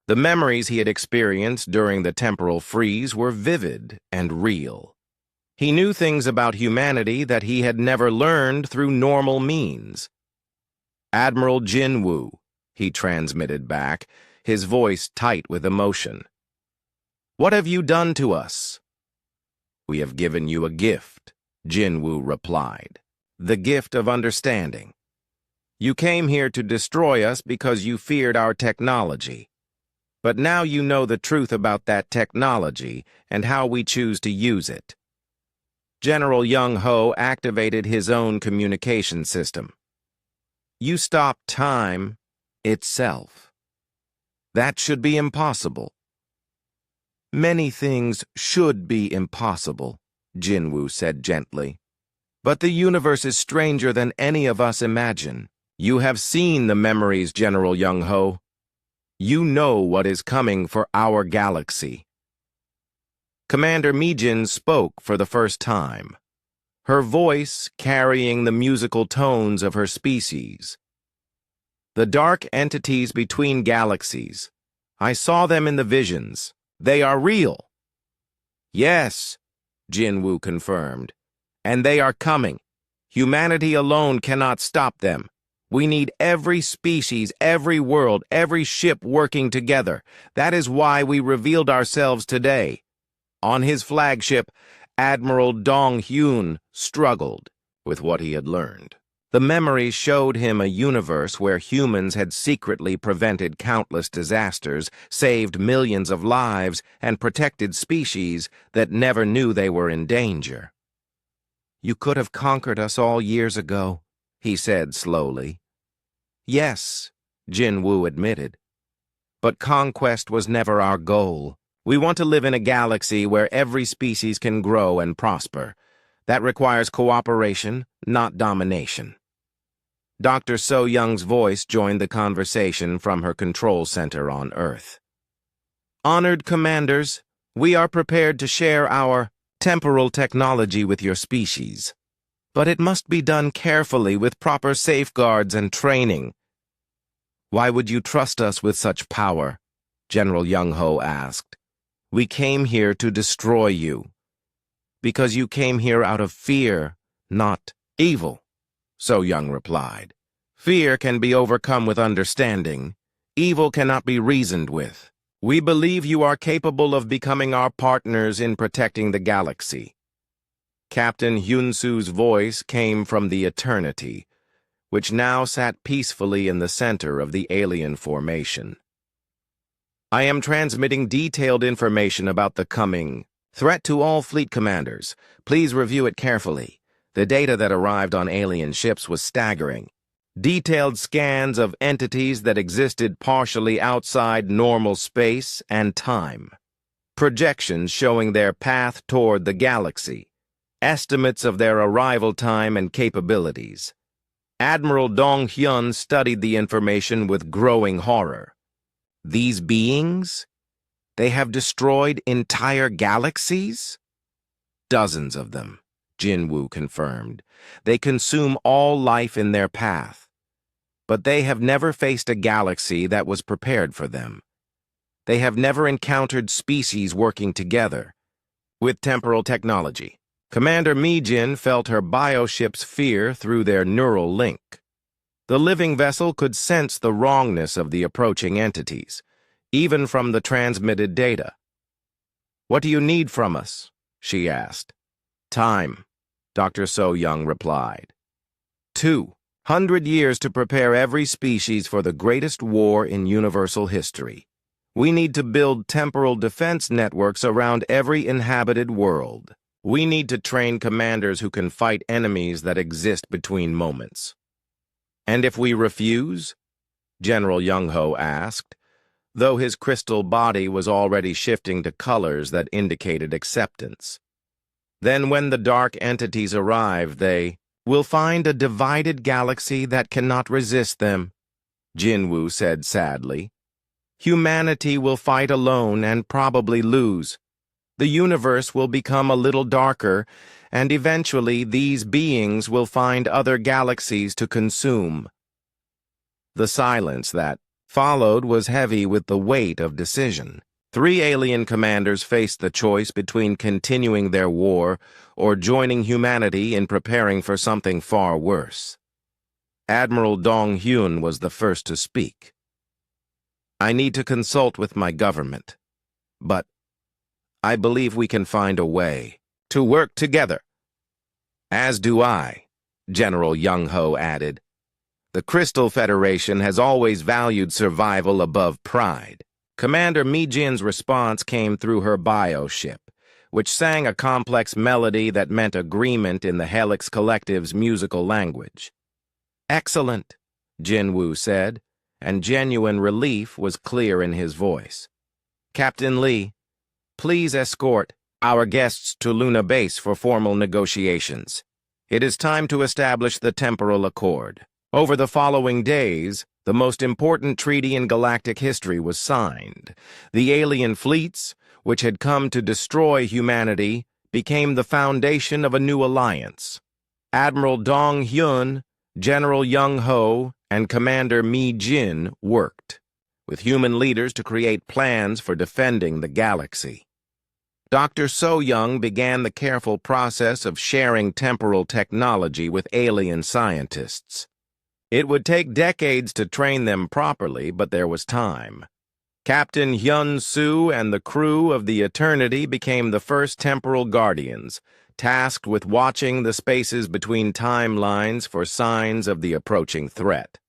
The memories he had experienced during the temporal freeze were vivid and real. He knew things about humanity that he had never learned through normal means. "Admiral Jinwoo," he transmitted back, his voice tight with emotion. "What have you done to us?" "We have given you a gift," Jinwoo replied. "The gift of understanding. You came here to destroy us because you feared our technology. But now you know the truth about that technology and how we choose to use it." General Young-ho activated his own communication system. "You stopped time itself. That should be impossible." "Many things should be impossible," Jinwoo said gently. "But the universe is stranger than any of us imagine. You have seen the memories, General Young-ho. You know what is coming for our galaxy." Commander Mi-jin spoke for the first time, her voice carrying the musical tones of her species. "The dark entities between galaxies. I saw them in the visions. They are real." "Yes," Jinwoo confirmed. "And they are coming. Humanity alone cannot stop them. We need every species, every world, every ship working together. That is why we revealed ourselves today." On his flagship, Admiral Dong-hyun struggled with what he had learned. The memories showed him a universe where humans had secretly prevented countless disasters, saved millions of lives, and protected species that never knew they were in danger. "You could have conquered us all years ago," he said slowly. "Yes," Jinwoo admitted. "But conquest was never our goal. We want to live in a galaxy where every species can grow and prosper. That requires cooperation, not domination." Dr. So-young's voice joined the conversation from her control center on Earth. "Honored commanders, we are prepared to share our temporal technology with your species. But it must be done carefully with proper safeguards and training. Why would you trust us with such power? General Young-ho asked. We came here to destroy you. Because you came here out of fear, not evil, So-young replied. Fear can be overcome with understanding. Evil cannot be reasoned with. We believe you are capable of becoming our partners in protecting the galaxy. Captain Hyun-soo's voice came from the eternity, which now sat peacefully in the center of the alien formation. I am transmitting detailed information about the coming threat to all fleet commanders. Please review it carefully. The data that arrived on alien ships was staggering. Detailed scans of entities that existed partially outside normal space and time. Projections showing their path toward the galaxy. Estimates of their arrival time and capabilities. Admiral Dong-hyun studied the information with growing horror. These beings? They have destroyed entire galaxies? Dozens of them, Jin-woo confirmed. They consume all life in their path. But they have never faced a galaxy that was prepared for them. They have never encountered species working together. With temporal technology, Commander Mi-jin felt her bioship's fear through their neural link. The living vessel could sense the wrongness of the approaching entities, even from the transmitted data. What do you need from us? She asked. Time, Dr. So-young replied. 200 years to prepare every species for the greatest war in universal history. We need to build temporal defense networks around every inhabited world. We need to train commanders who can fight enemies that exist between moments. And if we refuse? General Young-ho asked, though his crystal body was already shifting to colors that indicated acceptance. Then when the dark entities arrive, they will find a divided galaxy that cannot resist them, Jin-woo said sadly. Humanity will fight alone and probably lose. The universe will become a little darker, and eventually these beings will find other galaxies to consume. The silence that followed was heavy with the weight of decision. 3 alien commanders faced the choice between continuing their war or joining humanity in preparing for something far worse. Admiral Dong-hyun was the first to speak. I need to consult with my government, but I believe we can find a way to work together. As do I, General Young-ho added. The Crystal Federation has always valued survival above pride. Commander Mi-jin's response came through her bioship, which sang a complex melody that meant agreement in the Helix Collective's musical language. Excellent, Jin-woo said, and genuine relief was clear in his voice. Captain Lee, please escort our guests to Luna Base for formal negotiations. It is time to establish the temporal accord. Over the following days, the most important treaty in galactic history was signed. The alien fleets, which had come to destroy humanity, became the foundation of a new alliance. Admiral Dong-hyun, General Young-ho, and Commander Mi-jin worked with human leaders to create plans for defending the galaxy. Dr. So-young began the careful process of sharing temporal technology with alien scientists. It would take decades to train them properly, but there was time. Captain Hyun-soo and the crew of the Eternity became the first temporal guardians, tasked with watching the spaces between timelines for signs of the approaching threat.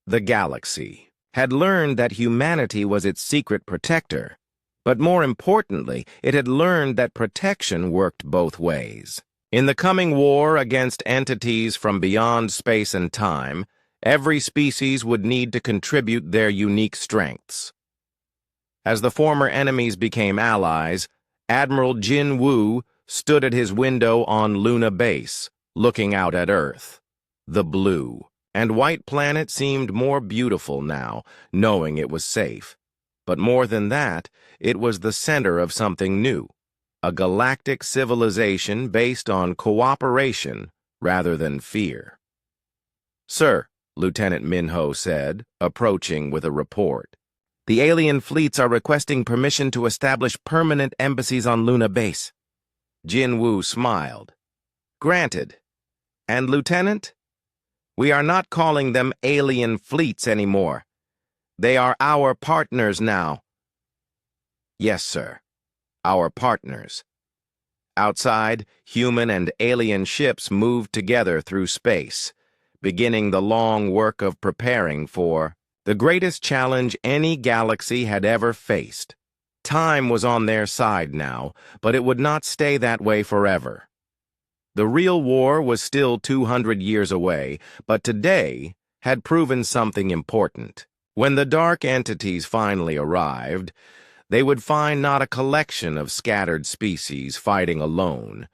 The galaxy had learned that humanity was its secret protector, but more importantly, it had learned that protection worked both ways. In the coming war against entities from beyond space and time, every species would need to contribute their unique strengths. As the former enemies became allies, Admiral Jin-woo stood at his window on Luna Base, looking out at Earth. The blue and white planet seemed more beautiful now, knowing it was safe. But more than that, it was the center of something new. a galactic civilization based on cooperation rather than fear. "Sir," Lieutenant Minho said, approaching with a report, "the alien fleets are requesting permission to establish permanent embassies on Luna Base." Jin Woo smiled. "Granted. And, Lieutenant, we are not calling them alien fleets anymore. They are our partners now." "Yes, sir. Our partners." Outside, human and alien ships moved together through space, beginning the long work of preparing for the greatest challenge any galaxy had ever faced. Time was on their side now, but it would not stay that way forever. The real war was still 200 years away, but today had proven something important. When the dark entities finally arrived, they would find not a collection of scattered species fighting alone,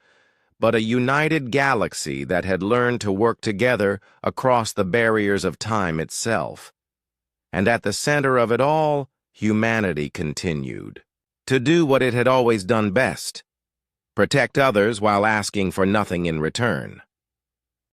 but a united galaxy that had learned to work together across the barriers of time itself. And at the center of it all, humanity continued to do what it had always done best: protect others while asking for nothing in return.